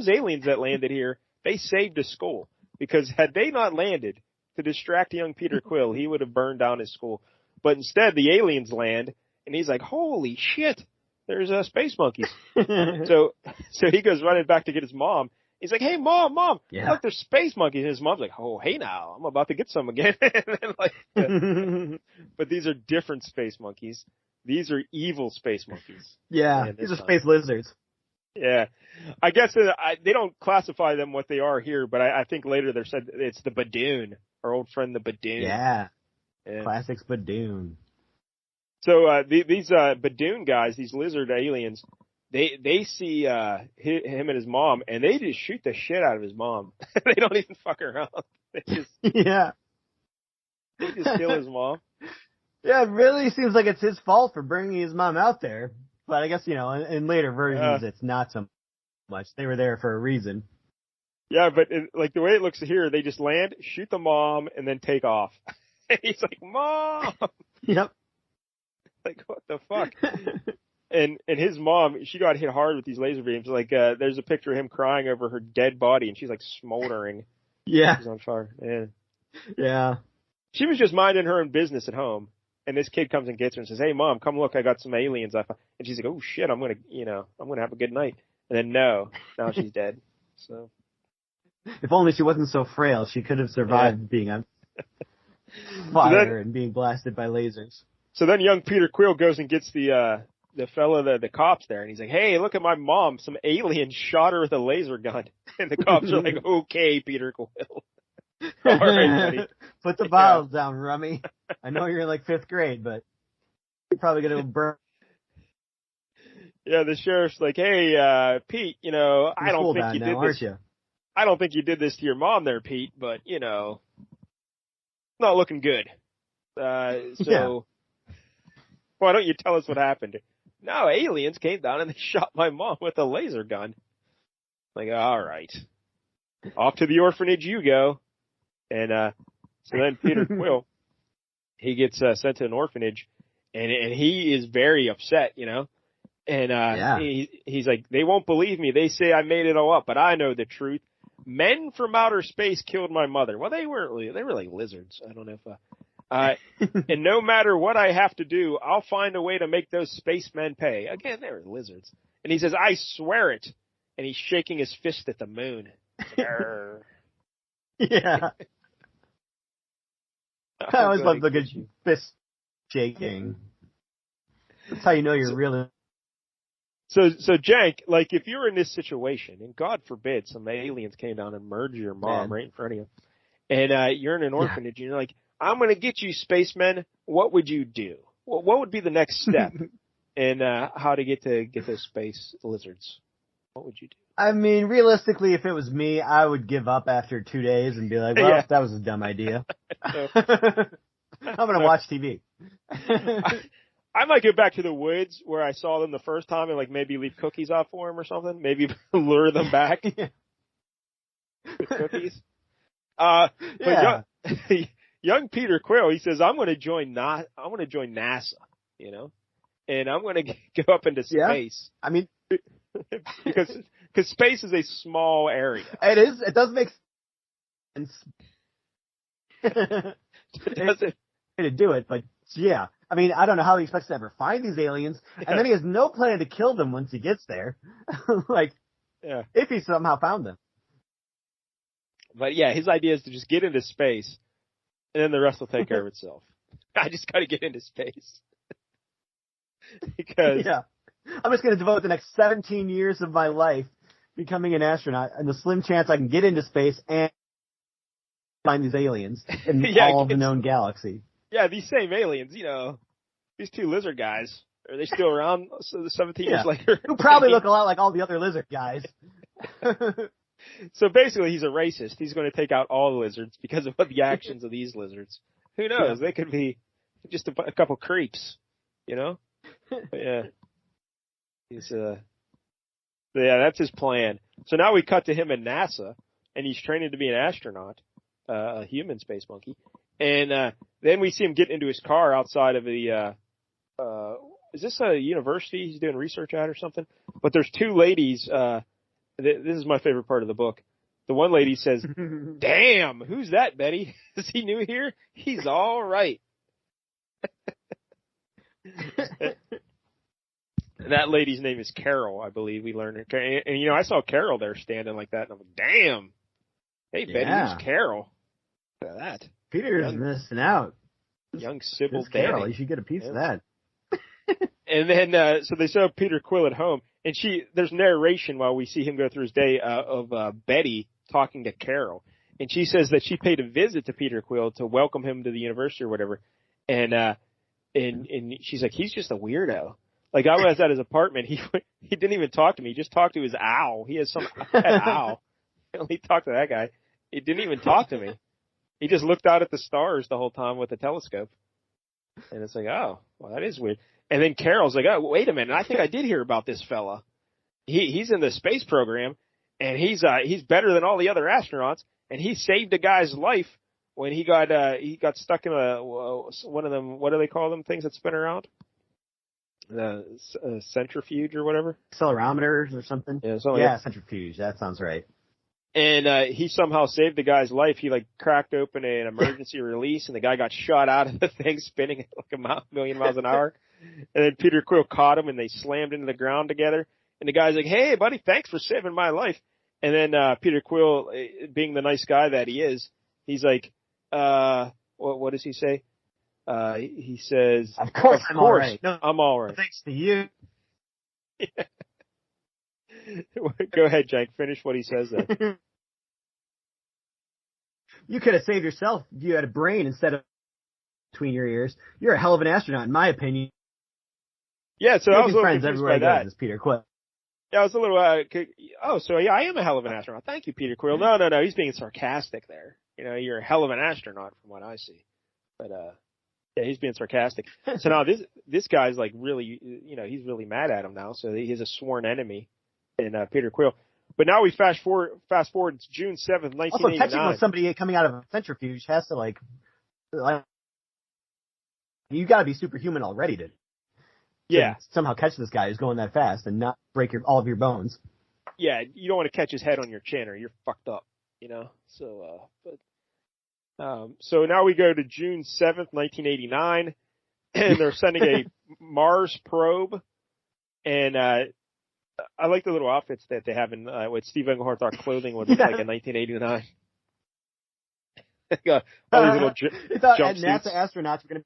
aliens that landed here, they saved a school, because had they not landed to distract young Peter Quill, he would have burned down his school. But instead, the aliens land, and he's like, "Holy shit! There's space monkeys." So he goes running back to get his mom. He's like, "Hey, mom, look, there's space monkeys." And his mom's like, "Oh, hey now, I'm about to get some again." But these are different space monkeys. These are evil space monkeys. Yeah, these are space lizards. Yeah. I guess they don't classify them what they are here, but I think later they're said it's the Badoon, our old friend the Badoon. Yeah. Classics Badoon. So these Badoon guys, these lizard aliens, they see him and his mom, and they just shoot the shit out of his mom. They don't even fuck around. They just kill his mom. Yeah, it really seems like it's his fault for bringing his mom out there. But I guess, in later versions, it's not so much. They were there for a reason. Yeah, but like the way it looks here, they just land, shoot the mom, and then take off. And he's like, "Mom!" Yep. Like, what the fuck? And his mom, she got hit hard with these laser beams. Like, there's a picture of him crying over her dead body, and she's like smoldering. Yeah. She's on fire. Yeah. Yeah. She was just minding her own business at home. And this kid comes and gets her and says, "Hey, Mom, come look, I got some aliens." And she's like, "Oh shit, I'm gonna have a good night." And then now she's dead. So, if only she wasn't so frail, she could have survived being on fire and being blasted by lasers. So then young Peter Quill goes and gets the fella, the cops there, and he's like, "Hey, look at my mom. Some alien shot her with a laser gun." And the cops are like, "Okay, Peter Quill." All right, buddy. Put the bottles down, Rummy. I know you're in like 5th grade, but you're probably going to burn. Yeah, the sheriff's like, "Hey, Pete, I don't think you did this. I don't think you did this to your mom there, Pete, but, not looking good. So why don't you tell us what happened?" "No, aliens came down and they shot my mom with a laser gun." Like, all right. Off to the orphanage you go. And so then Peter Quill, he gets sent to an orphanage, and he is very upset, And he's like, "They won't believe me. They say I made it all up, but I know the truth. Men from outer space killed my mother." Well, they were like lizards. I don't know if and no matter what I have to do, I'll find a way to make those spacemen pay. Again, they were lizards. And he says, "I swear it." And he's shaking his fist at the moon. Yeah. I always love the good fist shaking. That's how you know you're really. So Jank, like if you're in this situation, and God forbid some aliens came down and murdered your mom right in front of you, and you're in an orphanage, and you're like, "I'm going to get you, spacemen," what would you do? What would be the next step in how to get those space lizards? What would you do? I mean, realistically, if it was me, I would give up after 2 days and be like, "Well, that was a dumb idea." I'm going to watch TV. I might go back to the woods where I saw them the first time and like maybe leave cookies out for them or something. Maybe lure them back with cookies. But young Peter Quill, he says, "I'm going to join NASA, and I'm going to go up into space." I mean, because Because space is a small area. It is. It does make sense. Does it? To do it, but yeah. I mean, I don't know how he expects to ever find these aliens, and then he has no plan to kill them once he gets there. Like, if he somehow found them. But yeah, his idea is to just get into space, and then the rest will take care of itself. I just got to get into space. Because I'm just going to devote the next 17 years of my life becoming an astronaut, and the slim chance I can get into space and find these aliens in all of the known galaxy. Yeah, these same aliens, these two lizard guys, are they still around 17 years later? Who probably look a lot like all the other lizard guys. So basically, he's a racist. He's going to take out all the lizards because of the actions of these lizards. Who knows? They could be just a couple creeps, But yeah. That's his plan. So now we cut to him in NASA, and he's training to be an astronaut, a human space monkey. And then we see him get into his car outside of the is this a university he's doing research at or something? But there's two ladies. This is my favorite part of the book. The one lady says, "Damn, who's that, Betty? Is he new here? He's all right." That lady's name is Carol, I believe we learned. And I saw Carol there standing like that, and I'm like, "Damn, hey Betty, who's Carol?" Look at that. Peter's missing out. Young Sybil Carol, you should get a piece of that. And then, so they show Peter Quill at home, and there's narration while we see him go through his day of Betty talking to Carol, and she says that she paid a visit to Peter Quill to welcome him to the university or whatever, and she's like, he's just a weirdo. Like, I was at his apartment, he didn't even talk to me, he just talked to his owl. He has some owl. He only talked to that guy. He didn't even talk to me. He just looked out at the stars the whole time with the telescope. And it's like, oh, well, that is weird. And then Carol's like, oh, wait a minute. I think I did hear about this fella. He's in the space program, and he's better than all the other astronauts, and he saved a guy's life when he got stuck in one of them, what do they call them, things that spin around? The centrifuge or whatever? Accelerometers or something? Yeah, centrifuge. That sounds right. And he somehow saved the guy's life. He cracked open an emergency release, and the guy got shot out of the thing spinning at like a million miles an hour. And then Peter Quill caught him, and they slammed into the ground together. And the guy's like, "Hey, buddy, thanks for saving my life." And then Peter Quill, being the nice guy that he is, he's like, what does he say? He says, "Of course, I'm all right. No, I'm all right. Thanks to you." Go ahead, Jank. Finish what he says there. You could have saved yourself if you had a brain instead of between your ears. You're a hell of an astronaut, in my opinion. Yeah, so I was a little friends confused everywhere by that. Goes, Peter Quill. Yeah, I was a little, I am a hell of an astronaut. Thank you, Peter Quill. No, he's being sarcastic there. You're a hell of an astronaut from what I see. But, yeah, he's being sarcastic. So now this guy's really, he's really mad at him now. So he's a sworn enemy in Peter Quill. But now we fast forward, it's June 7th, 1989. Also, catching with somebody coming out of a centrifuge has to you got to be superhuman already to somehow catch this guy who's going that fast and not break all of your bones. Yeah, you don't want to catch his head on your chin or you're fucked up, So, so now we go to June 7th, 1989, and they're sending a Mars probe, and I like the little outfits that they have in with Steve Englehart. Our clothing would look like in 1989. All these little jumpsuits. NASA astronauts were going to.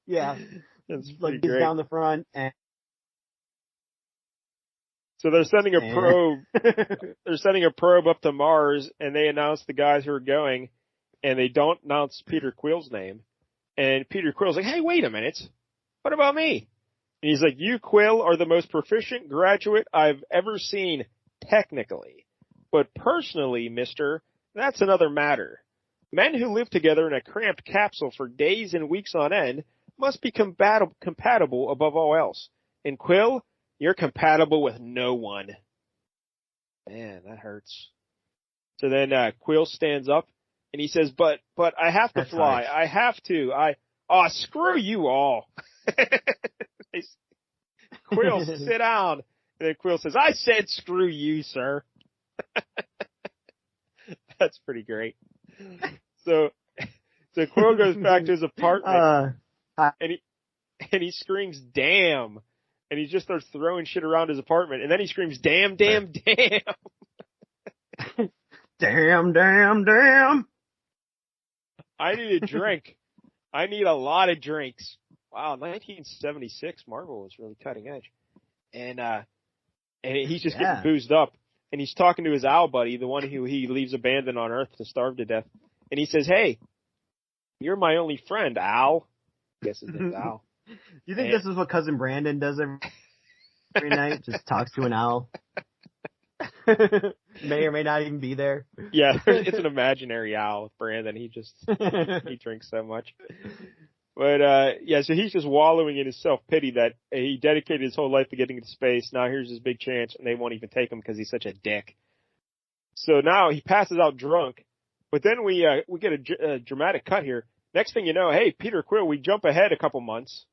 Yeah, that's like great. Down the front, and so they're sending a probe. They're sending a probe up to Mars, and they announce the guys who are going, and they don't announce Peter Quill's name. And Peter Quill's like, "Hey, wait a minute, what about me?" And he's like, "You, Quill, are the most proficient graduate I've ever seen, technically. But personally, mister, that's another matter. Men who live together in a cramped capsule for days and weeks on end must be compatible above all else. And Quill, you're compatible with no one." Man, that hurts. So then Quill stands up, and he says, but I have to fly. Right. I have to. Screw you all. Quill, sit down. And then Quill says, "I said screw you, sir." That's pretty great. So Quill goes back to his apartment, and he screams, "Damn!" And he just starts throwing shit around his apartment, and then he screams, "Damn, damn, damn!" Damn, damn, damn. I need a drink. I need a lot of drinks. Wow, 1976, Marvel was really cutting edge. And he's just getting boozed up. And he's talking to his owl buddy, the one who he leaves abandoned on Earth to starve to death. And he says, "Hey, you're my only friend, Al." I guess his name's Al. You think this is what Cousin Brandon does every night? Just talks to an owl? May or may not even be there. Yeah, it's an imaginary owl with Brandon. He drinks so much. But, so he's just wallowing in his self-pity that he dedicated his whole life to getting into space. Now here's his big chance, and they won't even take him because he's such a dick. So now he passes out drunk, but then we get a dramatic cut here. Next thing you know, hey, Peter Quill, we jump ahead a couple months.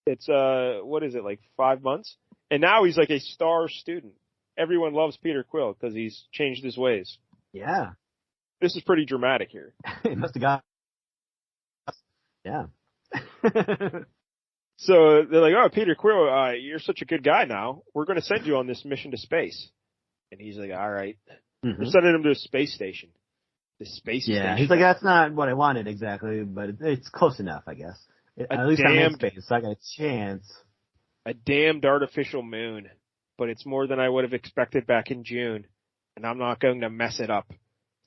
It's, what is it, like 5 months? And now he's like a star student. Everyone loves Peter Quill because he's changed his ways. Yeah. This is pretty dramatic here. He must have got... Yeah. So they're like, "Oh, Peter Quill, you're such a good guy now. We're going to send you on this mission to space." And he's like, "All right." We're sending him to a space station. The space station. Yeah, he's like, "That's not what I wanted exactly, but it's close enough, I guess. At least I'm in space, so I got a chance." A damned artificial moon. But it's more than I would have expected back in June. And I'm not going to mess it up.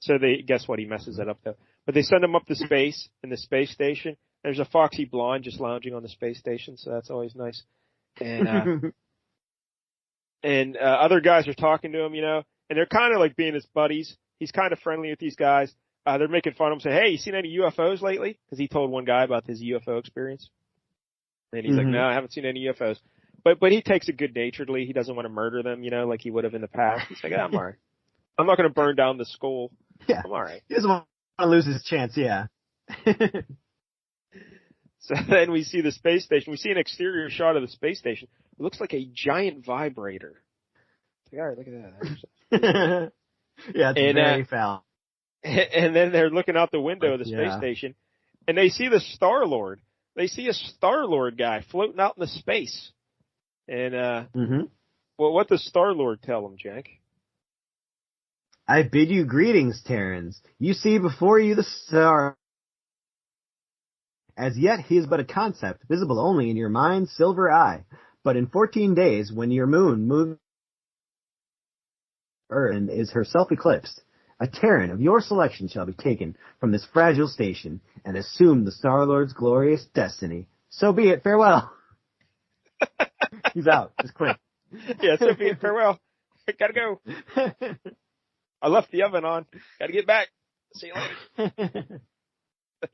So guess what? He messes it up though. But they send him up to space in the space station. There's a foxy blonde just lounging on the space station, so that's always nice. And other guys are talking to him, and they're kind of like being his buddies. He's kind of friendly with these guys. They're making fun of him, say, "Hey, you seen any UFOs lately?" Because he told one guy about his UFO experience. And he's like, "No, I haven't seen any UFOs." But he takes it good-naturedly. He doesn't want to murder them, like he would have in the past. He's like, "I'm all right. I'm not going to burn down the school. Yeah. I'm all right." He doesn't want to lose his chance, yeah. So then we see the space station. We see an exterior shot of the space station. It looks like a giant vibrator. It's like, all right, look at that. Yeah, it's very foul. And then they're looking out the window of the space station, and they see the Star-Lord. They see a Star-Lord guy floating out in the space. And well, what does Star-Lord tell him, Jack? "I bid you greetings, Terrans. You see before you the star. As yet he is but a concept, visible only in your mind's silver eye. But in 14 days, when your moon moves Earth and is herself eclipsed, a Terran of your selection shall be taken from this fragile station and assume the Star-Lord's glorious destiny. So be it. Farewell." He's out. Just quick. Yeah, so be it. Farewell. I gotta go. I left the oven on. Gotta get back. See you later.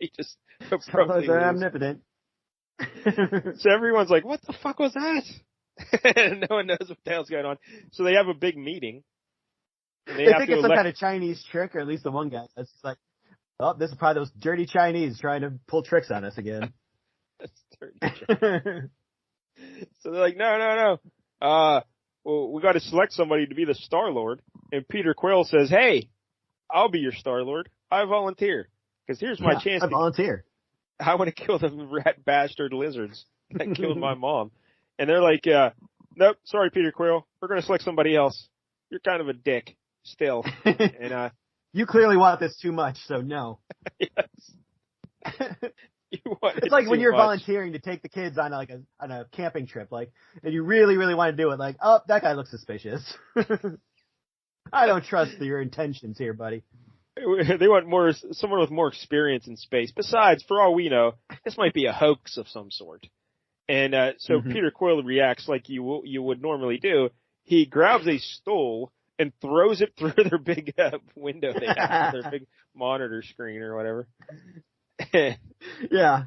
He just Star-Lords are omnipotent. So everyone's like, "What the fuck was that?" And no one knows what the hell's going on. So they have a big meeting. They think it's some kind of Chinese trick, or at least the one guy. That's like, "Oh, this is probably those dirty Chinese trying to pull tricks on us again." That's dirty. So they're like, no. Well, we got to select somebody to be the Star-Lord. And Peter Quill says, "Hey, I'll be your Star-Lord. I volunteer. Because here's my chance. I volunteer. I want to kill the rat bastard lizards that killed my mom." And they're like, "Nope, sorry, Peter Quill. We're going to select somebody else. You're kind of a dick still." And you clearly want this too much, so no. Yes. It's like when you're volunteering to take the kids on a camping trip, and you really, really want to do it. Like, "Oh, that guy looks suspicious. I don't trust your intentions here, buddy." They want someone with more experience in space. Besides, for all we know, this might be a hoax of some sort. And so Peter Quill reacts like you would normally do. He grabs a stool and throws it through their big window they have, their big monitor screen or whatever. Yeah.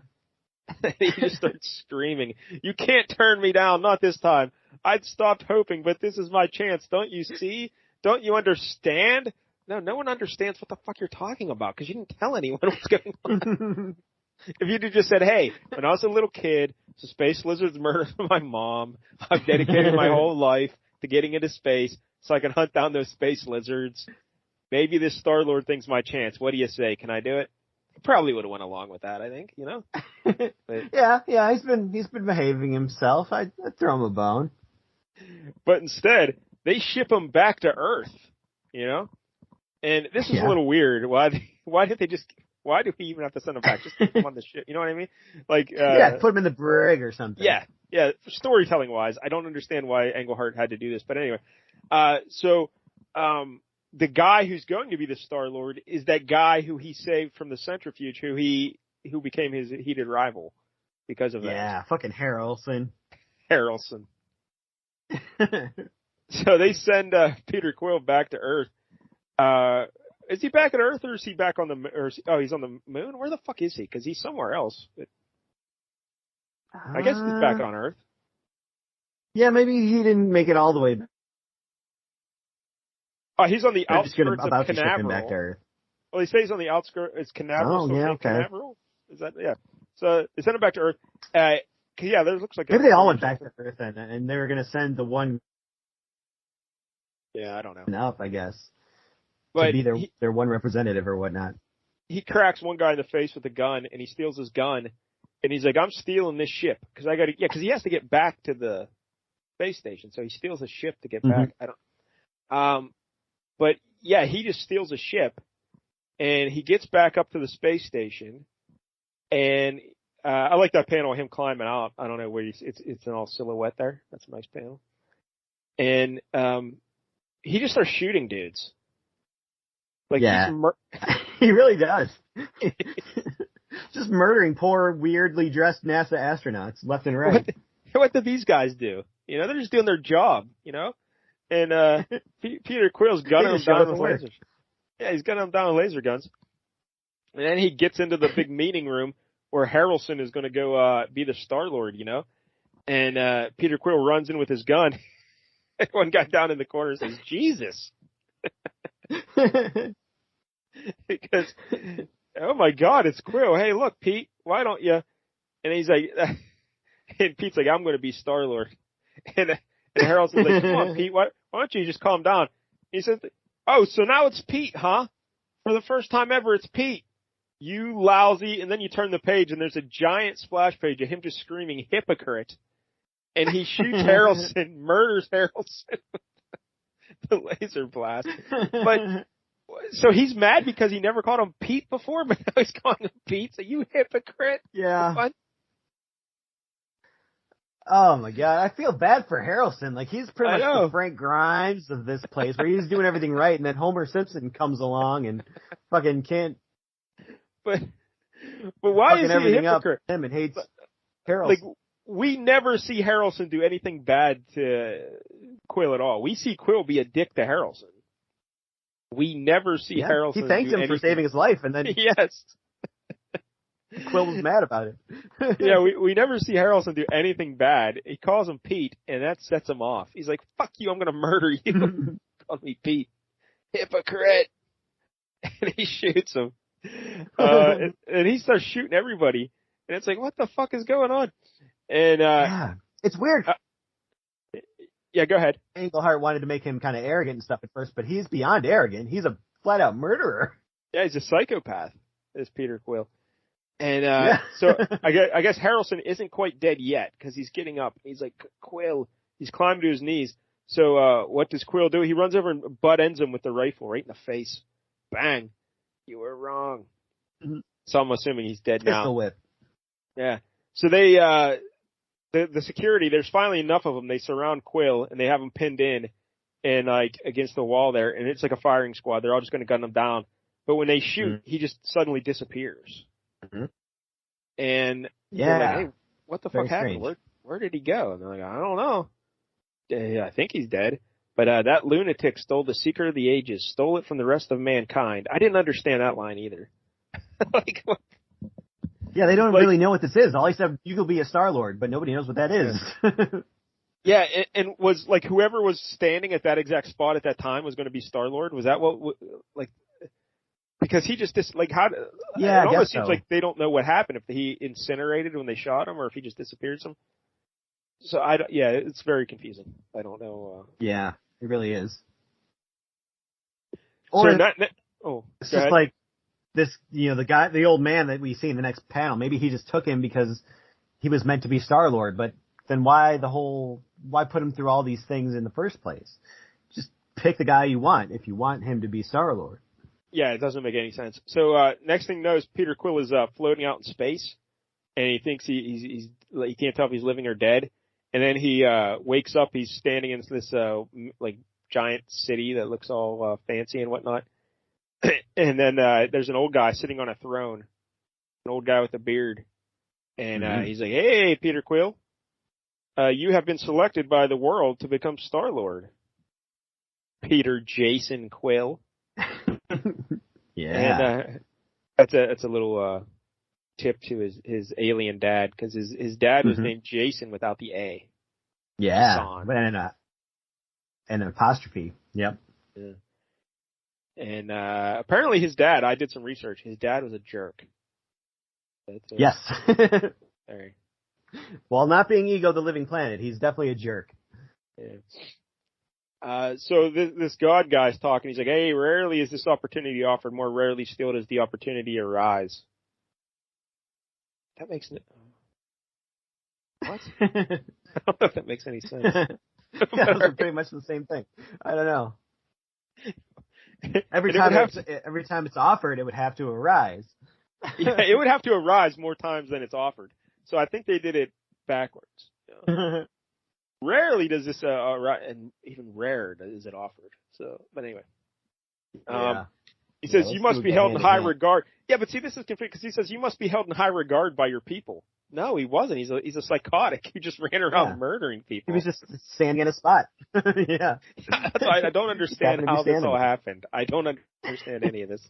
He just starts screaming, "You can't turn me down, not this time. I'd stopped hoping, but this is my chance. Don't you see? Don't you understand?" No one understands what the fuck you're talking about because you didn't tell anyone what's going on. If you'd just said, "Hey, when I was a little kid, the space lizards murdered my mom. I've dedicated my whole life to getting into space so I can hunt down those space lizards. Maybe this Star-Lord thing's my chance. What do you say? Can I do it? I probably would have went along with that, I think, you know? But, yeah, he's been behaving himself. I'd throw him a bone. but instead, they ship him back to Earth, you know? And this is a little weird. Why do we even have to send him back? Just keep him on the ship. You know what I mean? Like, put him in the brig or something. Yeah. Storytelling wise, I don't understand why Englehart had to do this, but anyway. The guy who's going to be the Star-Lord is that guy who he saved from the centrifuge, who became his heated rival because of that. Yeah, fucking Harrelson. So they send Peter Quill back to Earth. Is he back at Earth or is he back on the he's on the moon? Where the fuck is he? Because he's somewhere else. I guess he's back on Earth. Yeah, maybe he didn't make it all the way. He's on the outskirts about of to ship him back to Canaveral. Earth. Well, he stays on the outskirts. It's Canaveral. Oh, yeah, okay. Canaveral? Is that, yeah. So they send him back to Earth. There looks like maybe they all went back to Earth and they were going to send the one. Yeah, I don't know. Up, I guess. But to be their one representative or whatnot. He cracks one guy in the face with a gun, and he steals his gun, and he's like, "I'm stealing this ship because because he has to get back to the space station, so he steals a ship to get back." But yeah, he just steals a ship, and he gets back up to the space station, and I like that panel of him climbing out. I don't know where it's an all silhouette there. That's a nice panel, and he just starts shooting dudes. Like, yeah, he really does. Just murdering poor, weirdly dressed NASA astronauts left and right. What do these guys do? You know, they're just doing their job, you know? And Peter Quill's gunning them down with lasers. Yeah, he's gunning them down with laser guns. And then he gets into the big meeting room where Harrelson is going to go be the Star-Lord, you know? And Peter Quill runs in with his gun. One guy down in the corner says, "Jesus." Because, oh my God, it's Quill. Hey, look, Pete, why don't you? And he's like, and Pete's like, "I'm going to be Star-Lord." And Harrelson's like, "Come on, Pete, why don't you just calm down?" He says, "Oh, so now it's Pete, huh? For the first time ever, it's Pete. You lousy." And then you turn the page and there's a giant splash page of him just screaming, "Hypocrite." And he shoots Harrelson, murders Harrelson with the laser blast. But, so he's mad because he never called him Pete before, but now he's calling him Pete. So you hypocrite. Yeah. What? Oh my God, I feel bad for Harrelson. Like, he's pretty much the Frank Grimes of this place, where he's doing everything right, and then Homer Simpson comes along and fucking can't. But why is he everything a hypocrite? Up him and hates Harrelson. Like, we never see Harrelson do anything bad to Quill at all. We see Quill be a dick to Harrelson. We never see Harrelson. He thanked him for saving his life, and then yes, Quill was mad about it. Yeah, we never see Harrelson do anything bad. He calls him Pete, and that sets him off. He's like, "Fuck you, I'm gonna murder you." Call me Pete, hypocrite, and he shoots him. And he starts shooting everybody, and it's like, what the fuck is going on? And yeah, it's weird. Yeah, go ahead. Englehart wanted to make him kind of arrogant and stuff at first, but he's beyond arrogant. He's a flat out murderer. Yeah, he's a psychopath, is Peter Quill. And so I guess Harrelson isn't quite dead yet because he's getting up. He's like, Quill. He's climbed to his knees. So what does Quill do? He runs over and butt ends him with the rifle right in the face. Bang. You were wrong. Mm-hmm. So I'm assuming he's dead now. Pistol whip. Yeah. So they the security, there's finally enough of them. They surround Quill and they have him pinned in and like against the wall there. And it's like a firing squad. They're all just going to gun him down. But when they shoot, he just suddenly disappears. Mm-hmm. And they're like, "Hey, what the fuck happened? Where did he go?" And they're like, "I don't know. I think he's dead." But that lunatic stole the secret of the ages, stole it from the rest of mankind. I didn't understand that line either. Like, what? Yeah, they don't really know what this is. All he said, "You could be a Star-Lord," but nobody knows what that is. Yeah, and was like whoever was standing at that exact spot at that time was going to be Star-Lord? Was that what like? Because he just like how? Yeah, it almost seems like they don't know what happened. If he incinerated when they shot him, or if he just disappeared some. So yeah, it's very confusing. I don't know. Yeah, it really is. So Or oh, it's go just ahead. like this, the old man that we see in the next panel. Maybe he just took him because he was meant to be Star-Lord, but then why put him through all these things in the first place? Just pick the guy you want if you want him to be Star-Lord. Yeah, it doesn't make any sense. So next thing you know is Peter Quill is floating out in space, and he thinks he can't tell if he's living or dead. And then he wakes up. He's standing in this like giant city that looks all fancy and whatnot. And then there's an old guy sitting on a throne, an old guy with a beard, and he's like, "Hey, Peter Quill, you have been selected by the world to become Star-Lord." Peter Jason Quill. Yeah. And that's a little tip to his alien dad, because his dad was named Jason without the A. Yeah. Son. And an apostrophe. Yep. Yeah. And apparently his dad, I did some research, his dad was a jerk. Yes. Sorry. While not being Ego the Living Planet, he's definitely a jerk. Yeah. So this God guy's talking. He's like, "Hey, rarely is this opportunity offered. More rarely still does the opportunity arise." That makes what? I don't know if that makes any sense. Yeah, those are pretty much the same thing. I don't know. Every time it's offered, it would have to arise. Yeah, it would have to arise more times than it's offered. So I think they did it backwards. Yeah. Rarely does this arise, and even rarer is it offered. So, but anyway. He says, "You must be held in high regard." Yeah, but see, this is confusing because he says, "You must be held in high regard by your people." No, he wasn't. He's a psychotic. He just ran around murdering people. He was just standing in a spot. Yeah. That's why I don't understand how this all happened. I don't understand any of this.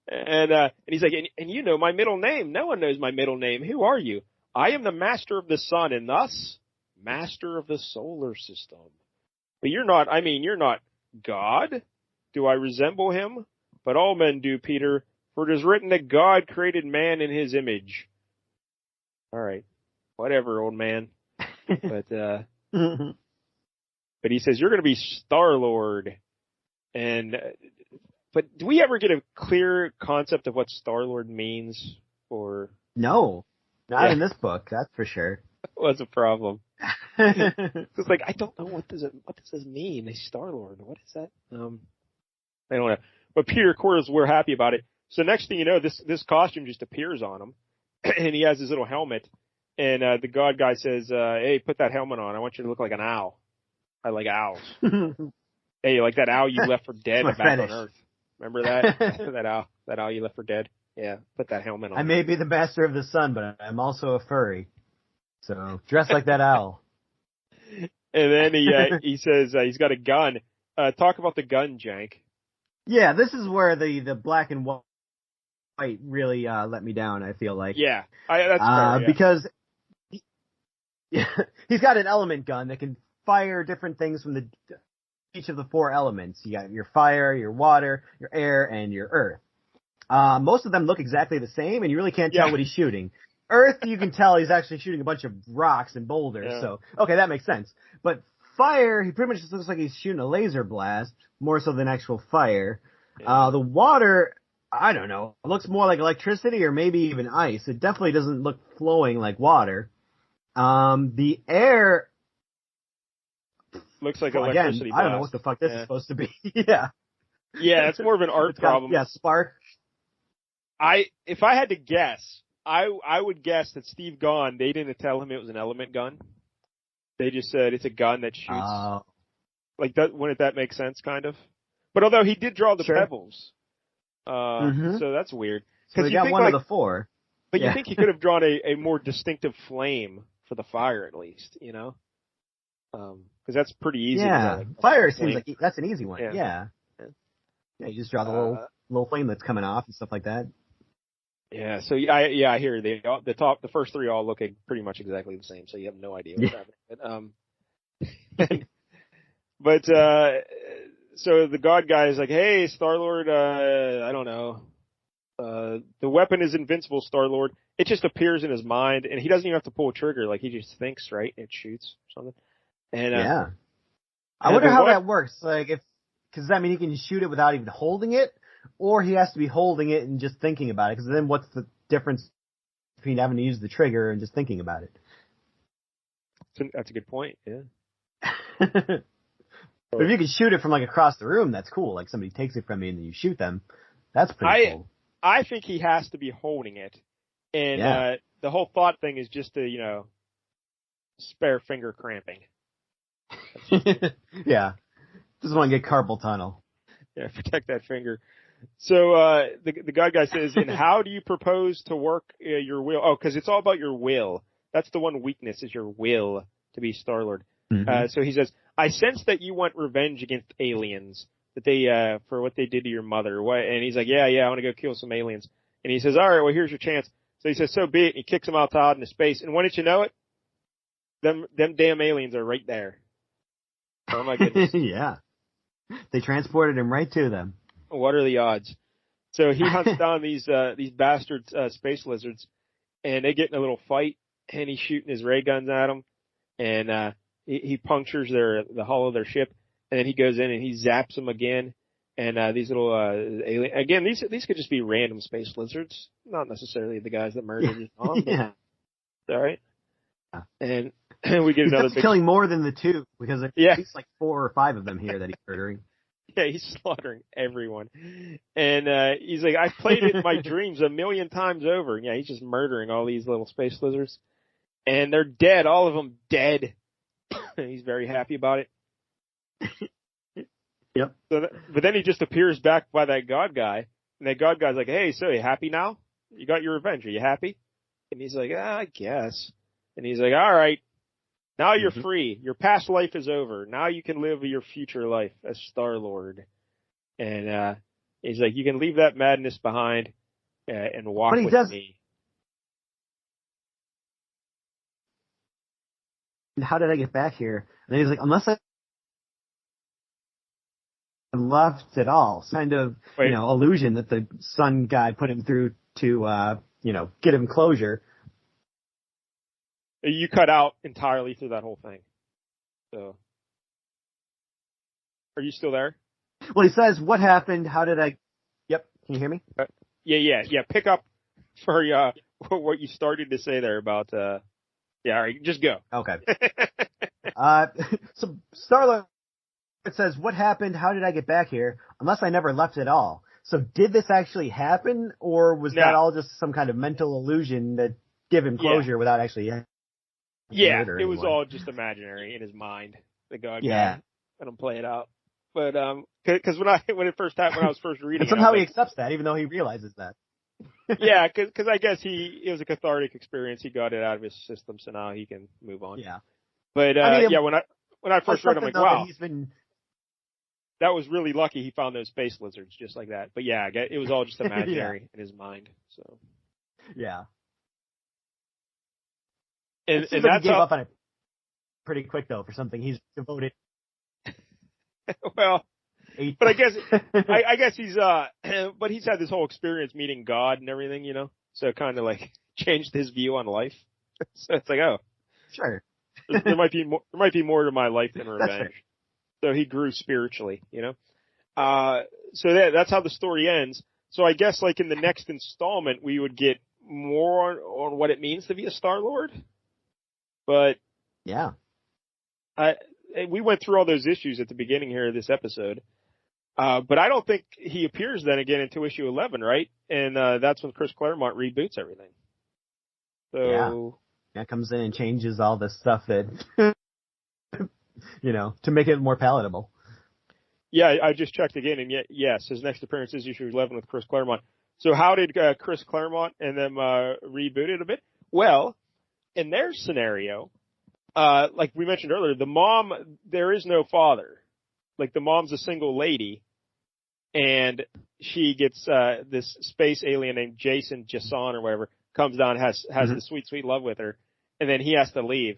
And he's like, and you know my middle name. No one knows my middle name. Who are you? I am the master of the sun, and thus master of the solar system. But you're not God. Do I resemble him? But all men do, Peter, for it is written that God created man in his image. All right. Whatever, old man. But he says, you're going to be Star-Lord. But do we ever get a clear concept of what Star-Lord means? Or no, not in this book, that's for sure. What's a problem? It's like, I don't know, what does this mean? A Star-Lord, what is that? I don't know. But Peter, of course, we're happy about it. So next thing you know, this costume just appears on him, and he has his little helmet, and the God guy says, "Hey, put that helmet on. I want you to look like an owl. I like owls." Hey, like that owl you left for dead back on Earth. Remember that? that owl you left for dead? Yeah, put that helmet on. I may be the master of the sun, but I'm also a furry. So dress like that owl. And then he says he's got a gun. Talk about the gun, Jank. Yeah, this is where the black and white really let me down, I feel like. Yeah, that's fair, yeah. Because he's got an element gun that can fire different things from each of the four elements. You got your fire, your water, your air, and your earth. Most of them look exactly the same, and you really can't tell what he's shooting. Earth, you can tell he's actually shooting a bunch of rocks and boulders, so, okay, that makes sense. But fire, he pretty much just looks like he's shooting a laser blast, more so than actual fire. Yeah. The water, I don't know, it looks more like electricity or maybe even ice. It definitely doesn't look flowing like water. The air looks like electricity blast. I don't know what the fuck this is supposed to be. Yeah. Yeah, it's more of an art problem. Spark. If I had to guess, I would guess that Steve Gahn, they didn't tell him it was an element gun. They just said it's a gun that shoots. Like that, wouldn't that make sense, kind of? But although he did draw the pebbles, so that's weird. So he got one of the four. But you think he could have drawn a more distinctive flame for the fire, at least, you know? Because that's pretty easy. Yeah, fire seems like that's an easy one. Yeah, you just draw the little flame that's coming off and stuff like that. Yeah, so I hear the first three all look pretty much exactly the same, so you have no idea what's happening. But so the God guy is like, "Hey, Star-Lord, I don't know, the weapon is invincible, Star-Lord. It just appears in his mind, and he doesn't even have to pull a trigger. Like, he just thinks, right? It shoots or something. And, yeah. I wonder how that works. Like, because that mean he can shoot it without even holding it, or he has to be holding it and just thinking about it. Because then what's the difference between having to use the trigger and just thinking about it? That's a good point. Yeah. But if you can shoot it from like across the room, that's cool. Like somebody takes it from you and then you shoot them. That's pretty cool. I think he has to be holding it. And the whole thought thing is just to, spare finger cramping. Yeah. Just want to get carpal tunnel. Yeah, protect that finger. So the God guy says, and how do you propose to work your will? Oh, because it's all about your will. That's the one weakness, is your will to be Star-Lord. Mm-hmm. So he says, I sense that you want revenge against aliens, that they for what they did to your mother. And he's like, yeah, I want to go kill some aliens. And he says, all right, well, here's your chance. So he says, so be it. And he kicks him out into space. And wouldn't you know it, them damn aliens are right there. Oh my goodness. Yeah. They transported him right to them. What are the odds? So he hunts down these bastard space lizards, and they get in a little fight, and he's shooting his ray guns at them, and he punctures the hull of their ship, and then he goes in and he zaps them again, and these little alien, again, these could just be random space lizards, not necessarily the guys that murdered his mom. Yeah. All right. And we get another big... killing more than the two, because there's at least like 4 or 5 of them here that he's murdering. Yeah, he's slaughtering everyone. And he's like, I've played it in my dreams 1,000,000 times over. And yeah, he's just murdering all these little space lizards. And they're dead, all of them dead. And he's very happy about it. Yep. But then he just appears back by that God guy. And that God guy's like, hey, so you happy now? You got your revenge. Are you happy? And he's like, I guess. And he's like, all right. Now you're free. Your past life is over. Now you can live your future life as Star-Lord. And he's like, you can leave that madness behind and walk with me. How did I get back here? And then he's like, unless I left at all. Kind of, illusion that the sun guy put him through to, get him closure. You cut out entirely through that whole thing. So, are you still there? Well, he says, what happened? How did I... Yep. Can you hear me? Yeah. Pick up for what you started to say there about... Yeah, all right. Just go. Okay. So, Star-Lord says, what happened? How did I get back here? Unless I never left at all. So, did this actually happen? Or was that all just some kind of mental illusion that gave him closure without actually... Yeah, it was all just imaginary in his mind. The God guy. Let him play it out. But because when I was first reading, and somehow he accepts that, even though he realizes that. Yeah, because I guess it was a cathartic experience. He got it out of his system, so now he can move on. Yeah. But when I first read, I'm like, wow, that was really lucky. He found those space lizards just like that. But yeah, it was all just imaginary in his mind. So. Yeah. And like that's he gave up on it pretty quick, though, for something he's devoted. Well, but I guess he's but he's had this whole experience meeting God and everything, so it kind of like changed his view on life. So it's like, oh, sure, there might be more to my life than revenge. So he grew spiritually, So that's how the story ends. So I guess like in the next installment, we would get more on what it means to be a Star-Lord. But yeah, we went through all those issues at the beginning here of this episode. But I don't think he appears then again until issue 11, right? And that's when Chris Claremont reboots everything. So yeah, comes in and changes all the stuff that to make it more palatable. Yeah, I just checked again, and yes, his next appearance is issue 11 with Chris Claremont. So how did Chris Claremont and them reboot it a bit? Well, in their scenario, like we mentioned earlier, the mom, there is no father. Like the mom's a single lady, and she gets this space alien named Jason or whatever comes down, has the sweet, sweet love with her, and then he has to leave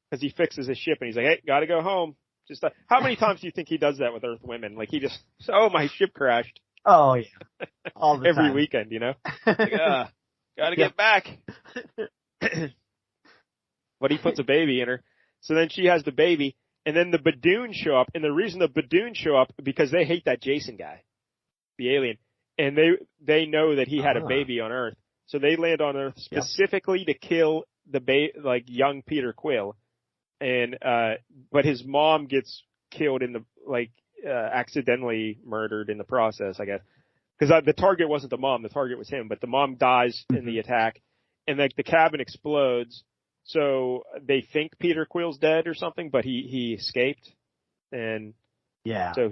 because he fixes his ship and he's like, hey, gotta go home. Just how many times do you think he does that with Earth women? Like he just, oh, my ship crashed. Oh yeah, all the every time. weekend, you know? Like, gotta get back. But he puts a baby in her. So then she has the baby, and then the Badoon show up, and the reason the Badoon show up because they hate that Jason guy, the alien, and they know that he had a baby on Earth, so they land on Earth specifically to kill like young Peter Quill, and but his mom gets killed in the accidentally murdered in the process, I guess, because the target wasn't the mom, the target was him, but the mom dies in the attack, and like the cabin explodes. So they think Peter Quill's dead or something, but he escaped, and so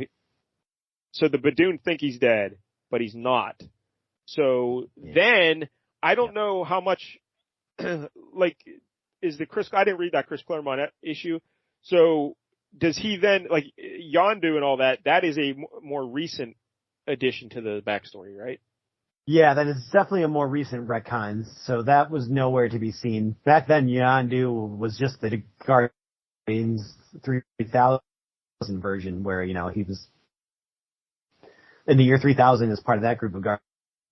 the Badoon think he's dead, but he's not. So then I don't know how much like is the Chris. I didn't read that Chris Claremont issue. So does he then like Yondu and all that? That is a more recent addition to the backstory, right? Yeah, that is definitely a more recent retcon, so that was nowhere to be seen. Back then, Yondu was just the Guardians 3000 version, where, you know, he was in the year 3000 as part of that group of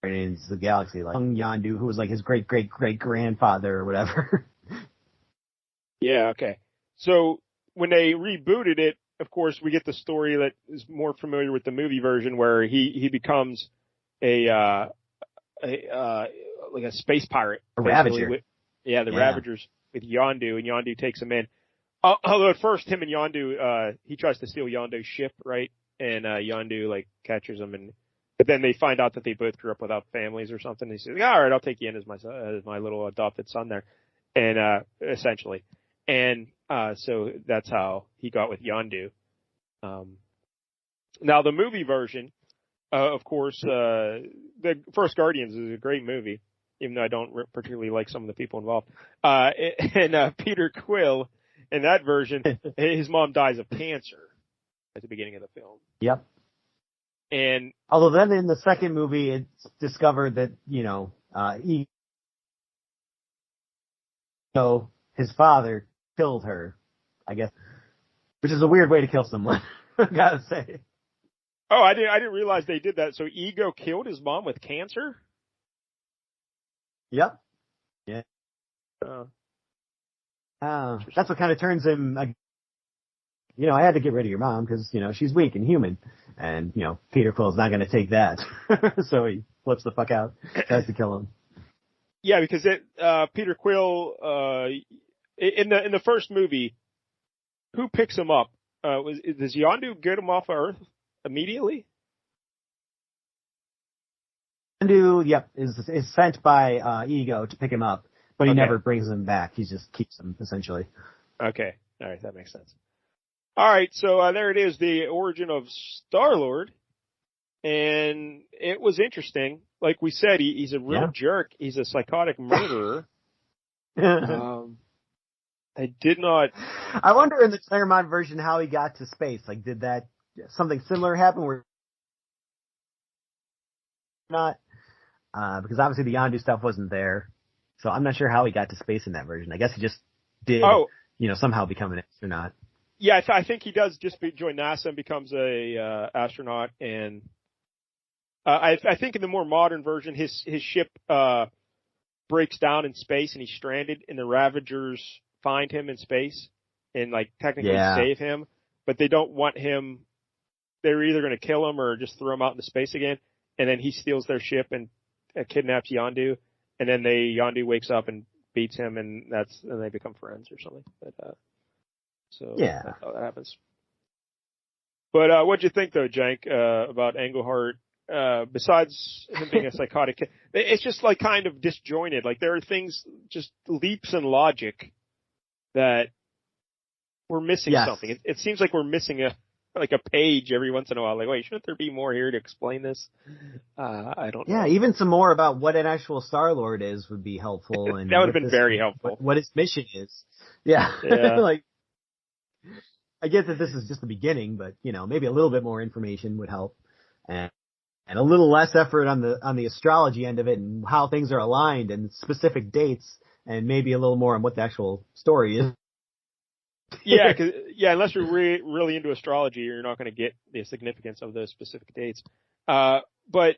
Guardians of the Galaxy, like young Yondu, who was like his great-great-great-grandfather or whatever. Yeah, okay. So when they rebooted it, of course, we get the story that is more familiar with the movie version, where he becomes like a space pirate. A Ravager. The Ravagers with Yondu, and Yondu takes him in. Although at first him and Yondu, he tries to steal Yondu's ship, right? And Yondu like catches him, but then they find out that they both grew up without families or something. He says, "All right, I'll take you in as my little adopted son there," and essentially, and so that's how he got with Yondu. Now the movie version. Of course, the first Guardians is a great movie, even though I don't particularly like some of the people involved. And Peter Quill, in that version, his mom dies of cancer at the beginning of the film. Yep. And although then in the second movie, it's discovered that, you know, his father killed her, I guess, which is a weird way to kill someone, I gotta say. Oh, I didn't realize they did that. So Ego killed his mom with cancer? Yep. Yeah. That's what kind of turns him, you know, I had to get rid of your mom because, you know, she's weak and human. And, you know, Peter Quill's not going to take that. So he flips the fuck out, tries to kill him. Yeah, because Peter Quill, in the first movie, who picks him up? Does Yondu get him off of Earth immediately? Yondu, yep, is sent by Ego to pick him up, but he never brings him back. He just keeps him, essentially. Okay. All right, that makes sense. All right, so there it is, the origin of Star-Lord. And it was interesting. Like we said, he's a real jerk. He's a psychotic murderer. I did not... I wonder in the Claremont version how he got to space. Like, did that something similar happen where not? Because obviously the Yondu stuff wasn't there. So I'm not sure how he got to space in that version. I guess he just did, you know, somehow become an astronaut. Yeah, I think he does just join NASA and becomes a astronaut. And I think in the more modern version, his ship breaks down in space and he's stranded, and the Ravagers find him in space and like technically save him, but they don't want him. They're either going to kill him or just throw him out into space again. And then he steals their ship and kidnaps Yondu, and then Yondu wakes up and beats him, and they become friends or something. But, that's how that happens. But what'd you think though, Jank, about Englehart? Besides him being a psychotic kid, it's just like kind of disjointed. Like there are things, just leaps in logic that we're missing something. It seems like we're missing a page every once in a while. Like, wait, shouldn't there be more here to explain this? I don't know. Yeah, even some more about what an actual Star-Lord is would be helpful. And that would have been very helpful. What his mission is. Yeah. Like, I get that this is just the beginning, but, you know, maybe a little bit more information would help. And a little less effort on the astrology end of it and how things are aligned and specific dates, and maybe a little more on what the actual story is. Unless you're really into astrology, you're not going to get the significance of those specific dates. But but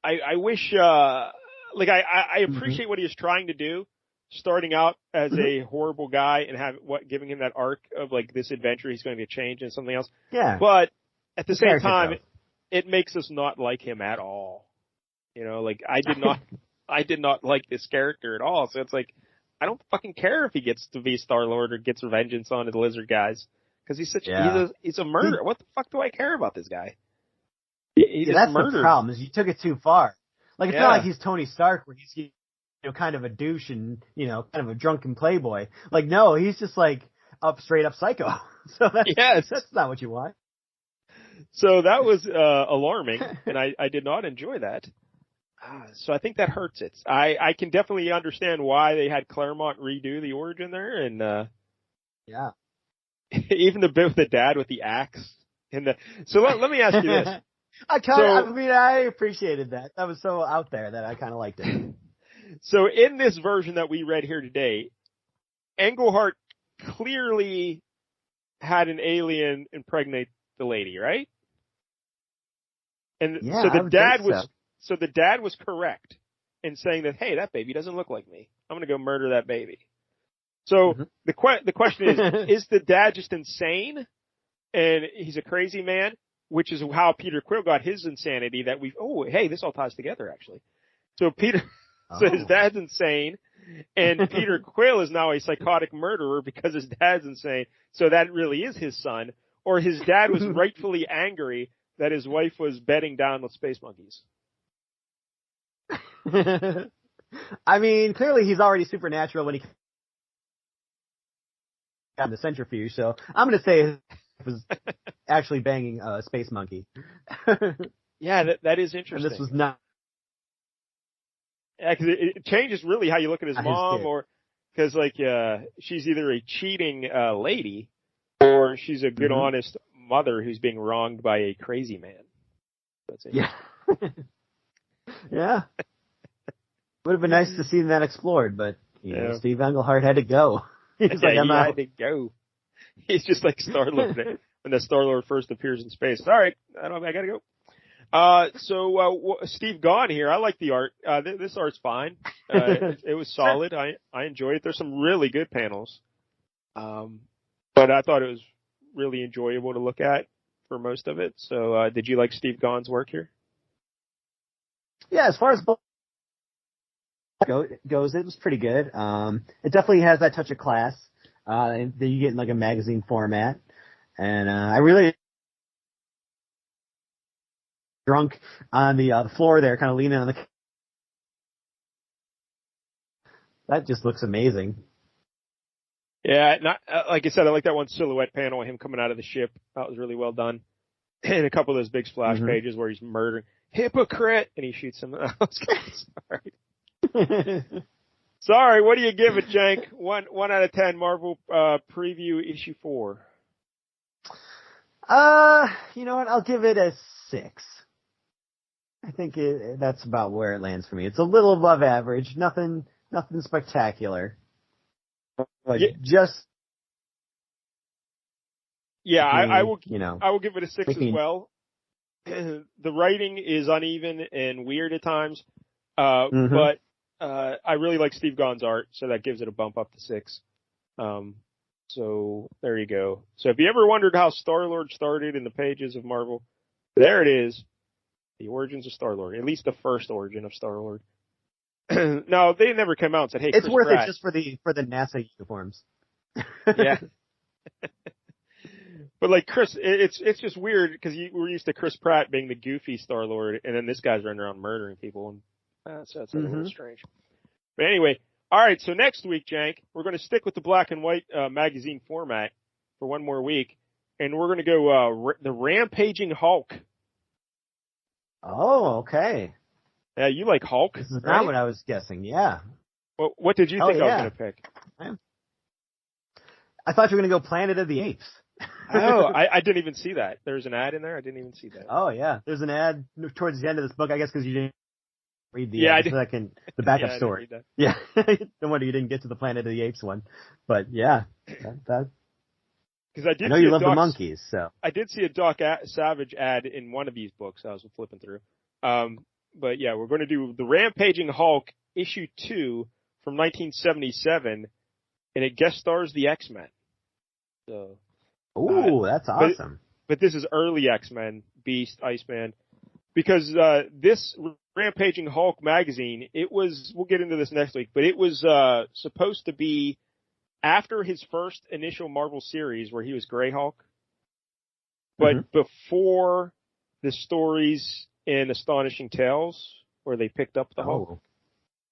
I wish, like I Mm-hmm. appreciate what he was trying to do, starting out as Mm-hmm. a horrible guy and giving him that arc of like this adventure he's going to change into something else. Yeah, But at the the same character time, growth. it makes us not like him at all. Like I did not like this character at all. So it's like, I don't fucking care if he gets to be Star-Lord or gets vengeance on his lizard guys. Cause Yeah. he's a See, murderer. What the fuck do I care about this guy? He yeah, just that's the murdered. problem. Is you took it too far. Like it's not like Yeah. he's Tony Stark, where he's kind of a douche and kind of a drunken playboy. Like no, he's just like straight up psycho. So Yes. that's not what you want. So that was, alarming and I did not enjoy that. So I think that hurts it. I can definitely understand why they had Claremont redo the origin there and, Yeah. even the bit with the dad with the axe so let me ask you this. I So, mean, I appreciated that. That was so out there that I kind of liked it. so in this version that we read here today, Englehart clearly had an alien impregnate the lady, right? And Yeah, I would think so. so the dad was correct in saying that, hey, that baby doesn't look like me. I'm going to go murder that baby. So Mm-hmm. the question is the dad just insane and he's a crazy man, which is how Peter Quill got his insanity hey, this all ties together actually. So so his Oh. dad's insane and Peter Quill is now a psychotic murderer because his dad's insane. So that really is his son, or his dad was rightfully angry that his wife was bedding down with space monkeys. I mean, clearly he's already supernatural when he got the centrifuge, so I'm going to say it was actually banging a space monkey. Yeah, that is And interesting. this was not Yeah, 'cause it changes really how you look at his his mom, kid. or because like she's either a cheating lady or she's a good, Mm-hmm. honest mother who's being wronged by a crazy man. That's Yeah. interesting. Yeah. Would have been nice to see that explored, but Yeah, Steve Englehart had to go. He's like, I'm he had out. to go. He's just like Star-Lord when the Star-Lord first appears in space. All right, I gotta go. Steve Gahn here. I like the art. This art's fine. It was Sure. solid. I enjoyed it. There's some really good panels. But I thought it was really enjoyable to look at for most of it. So, did you like Steve Gahn's work here? Yeah, as far as goes, it was pretty good. It definitely has that touch of class that you get in like a magazine format, and I really drunk on the floor there, kind of leaning on the. That just looks amazing. Yeah, not like I said. I like that one silhouette panel of him coming out of the ship. That was really well done. And a couple of those big splash Mm-hmm. pages where he's murdering hypocrite and he shoots him. I was sorry. Sorry, what do you give it, Jank? One out of 10. Marvel preview issue 4. You know what? I'll give it a 6. I think that's about where it lands for me. It's a little above average. Nothing spectacular. But Yeah, just yeah, I me, will. I will give it a 6 make as me. well. The writing is uneven and weird at times, Mm-hmm. but I really like Steve Gahn's art, so that gives it a bump up to 6. So there you go. So if you ever wondered how Star-Lord started in the pages of Marvel, there it is. The origins of Star-Lord, at least the first origin of Star-Lord. No, they never came out and said, "Hey, It's Chris worth it Pratt." just for the NASA uniforms. Yeah, but like Chris, it's just weird because we're used to Chris Pratt being the goofy Star-Lord, and then this guy's running around murdering people, and so that's like a little Mm-hmm. strange. But anyway, all right. So next week, Jank, we're going to stick with the black and white magazine format for one more week, and we're going to go the Rampaging Hulk. Oh, okay. Yeah, you like Hulk, This is right? not what I was guessing. Yeah. Well, what did you Oh think I was yeah. going to pick? I thought you were going to go Planet of the Apes. Oh, I didn't even see that. There's an ad in there. I didn't even see that. Oh yeah. There's an ad towards the end of this book, I guess, because you didn't read the Yeah, I the backup yeah, I didn't story. read that. Yeah. No wonder you didn't get to the Planet of the Apes one. But yeah, that Because I I did know see you a love the Doc. monkeys, so. I did see a Savage ad in one of these books I was flipping through. But yeah, we're going to do the Rampaging Hulk issue 2 from 1977, and it guest stars the X-Men. So, Ooh, that's awesome. But this is early X-Men, Beast, Iceman, because this Rampaging Hulk magazine, we'll get into this next week, but it was supposed to be after his first initial Marvel series where he was Grey Hulk, but before the stories in Astonishing Tales where they picked up the Hulk.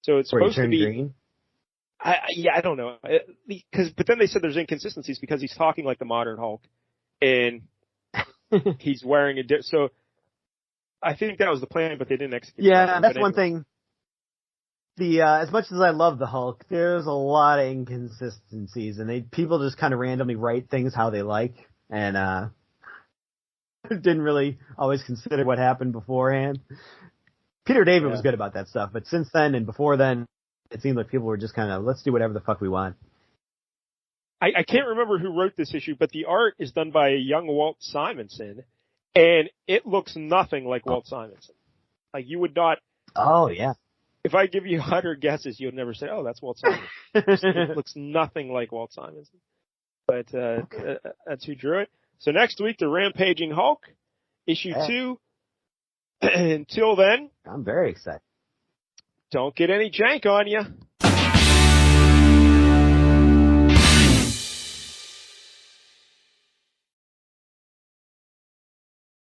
So it's supposed to be green? I don't know. But then they said there's inconsistencies because he's talking like the modern Hulk and he's wearing so I think that was the plan, but they didn't execute. Yeah, that's one thing. As much as I love the Hulk, there's a lot of inconsistencies, and people just kind of randomly write things how they like, and didn't really always consider what happened beforehand. Peter David was good about that stuff, but since then and before then, it seemed like people were just kind of, let's do whatever the fuck we want. I can't remember who wrote this issue, but the art is done by a young Walt Simonson, and it looks nothing like Walt Simonson. Like, you would not... Oh, yeah. If I give you 100 guesses, you would never say, oh, that's Walt Simonson. It looks nothing like Walt Simonson. But that's who drew it. So next week, the Rampaging Hulk, issue 2. Until then... I'm very excited. Don't get any jank on you.